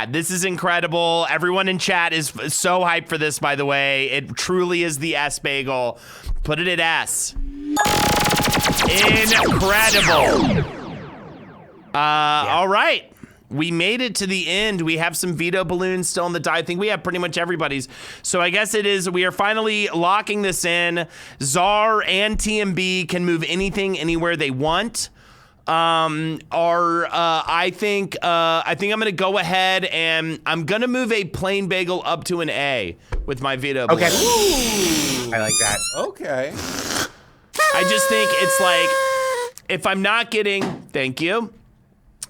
This is incredible. Everyone in chat is so hyped for this, by the way. It truly is the S bagel. Put it at S. Incredible. All right. We made it to the end. We have some veto balloons still in the die. I think we have pretty much everybody's. So I guess we are finally locking this in. Czar and TMB can move anything anywhere they want. I think I'm gonna go ahead and I'm gonna move a plain bagel up to an A with my veto balloon.
Okay. I like that.
Okay.
I just think it's like, if I'm not getting, thank you.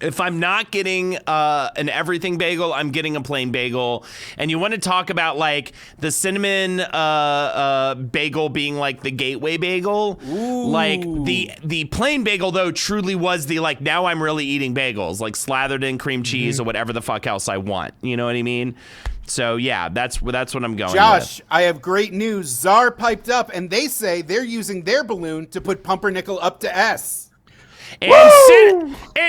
If I'm not getting an everything bagel, I'm getting a plain bagel. And you want to talk about like the cinnamon bagel being like the gateway bagel.
Ooh.
Like the plain bagel though truly was the like, now I'm really eating bagels, like slathered in cream cheese or whatever the fuck else I want. You know what I mean? So yeah, that's what I'm going
Josh,
with.
I have great news. Czar piped up and they say they're using their balloon to put pumpernickel up to S.
And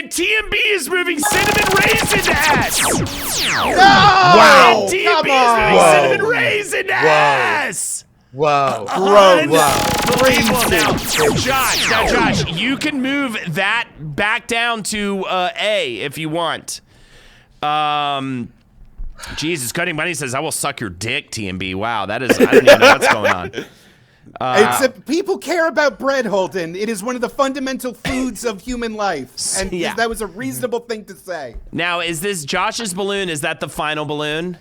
TMB is moving cinnamon raisin to S.
No!
Wow.
And TMB is moving cinnamon raisin to S.
Whoa.
Unbelievable. Now, Josh, you can move that back down to A if you want. Jesus, Cutting Bunny says, I will suck your dick, TMB. Wow, I don't even know what's going on.
People care about bread, Holden. It is one of the fundamental foods of human life. And that was a reasonable thing to say.
Now, is this Josh's balloon? Is that the final balloon?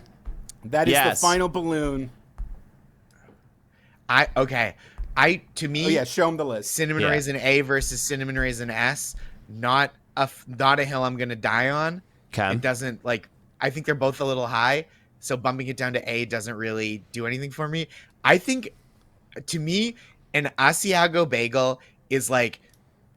That is the final balloon.
To me,
show him the list.
Cinnamon raisin A versus cinnamon raisin S, not a hill I'm gonna die on.
Okay.
It doesn't like. I think they're both a little high, so bumping it down to A doesn't really do anything for me. I think, to me, an asiago bagel is like,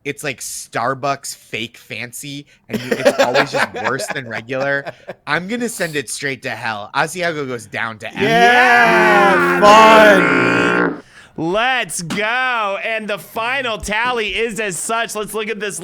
it's like Starbucks fake fancy, and it's always just worse than regular. I'm gonna send it straight to hell. Asiago goes down to F.
Yeah, fun.
Let's go. And the final tally is as such. Let's look at this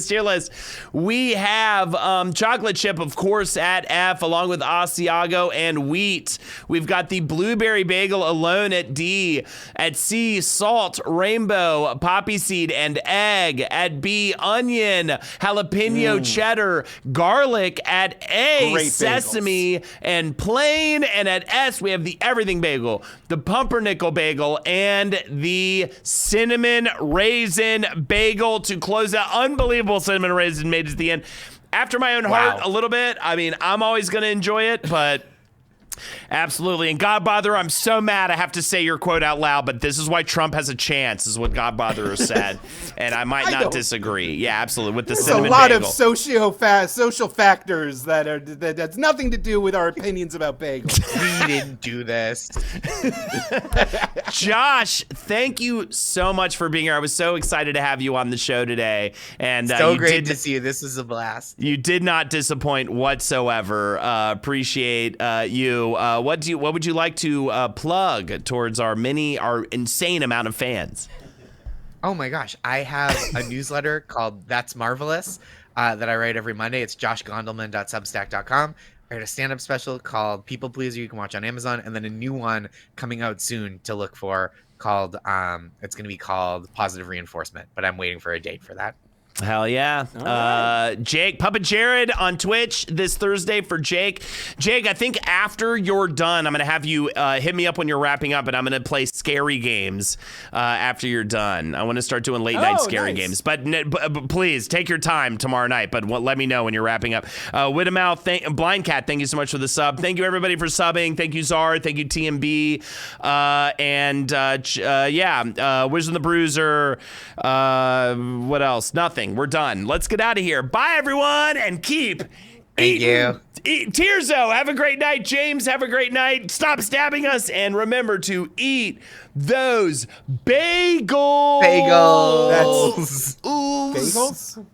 tier list. We have chocolate chip, of course, at F, along with asiago and wheat. We've got the blueberry bagel alone at D. At C, salt, rainbow, poppy seed, and egg. At B, onion, jalapeno, cheddar, garlic. At A,
Great
sesame, and plain. And at S, we have the everything bagel, the pumpernickel bagel, and the cinnamon raisin bagel to close out. Unbelievable cinnamon raisin made it to the end. After my own heart, a little bit. I mean, I'm always going to enjoy it, but absolutely. And Godbother, I'm so mad I have to say your quote out loud, but this is why Trump has a chance, is what Godbother said. And I might not disagree. Yeah, absolutely. With the cinnamon
There's a lot
bagel.
of social factors that's nothing to do with our opinions about bagels.
We didn't do this.
Josh, thank you so much for being here. I was so excited to have you on the show today. And
So great to see you. This is a blast.
You did not disappoint whatsoever. Appreciate you. What would you like to plug towards our insane amount of fans?
Oh my gosh, I have a newsletter called That's Marvelous that I write every Monday. It's joshgondelman.substack.com. I write a stand-up special called People Pleaser you can watch on Amazon, and then a new one coming out soon to look for called it's going to be called Positive Reinforcement, but I'm waiting for a date for that.
Hell yeah.
Right.
Jake, Puppet Jared on Twitch this Thursday for Jake. Jake, I think after you're done, I'm going to have you hit me up when you're wrapping up, and I'm going to play scary games after you're done. I want to start doing late night scary games. But please, take your time tomorrow night, but let me know when you're wrapping up. Widowmouth, Blind Cat, thank you so much for the sub. Thank you, everybody, for subbing. Thank you, Czar. Thank you, TMB. Wizard the Bruiser. What else? Nothing. We're done. Let's get out of here. Bye, everyone, and keep eating. Tirzo, have a great night. James, have a great night. Stop stabbing us, and remember to eat those bagels.
Bagels.
Bagels?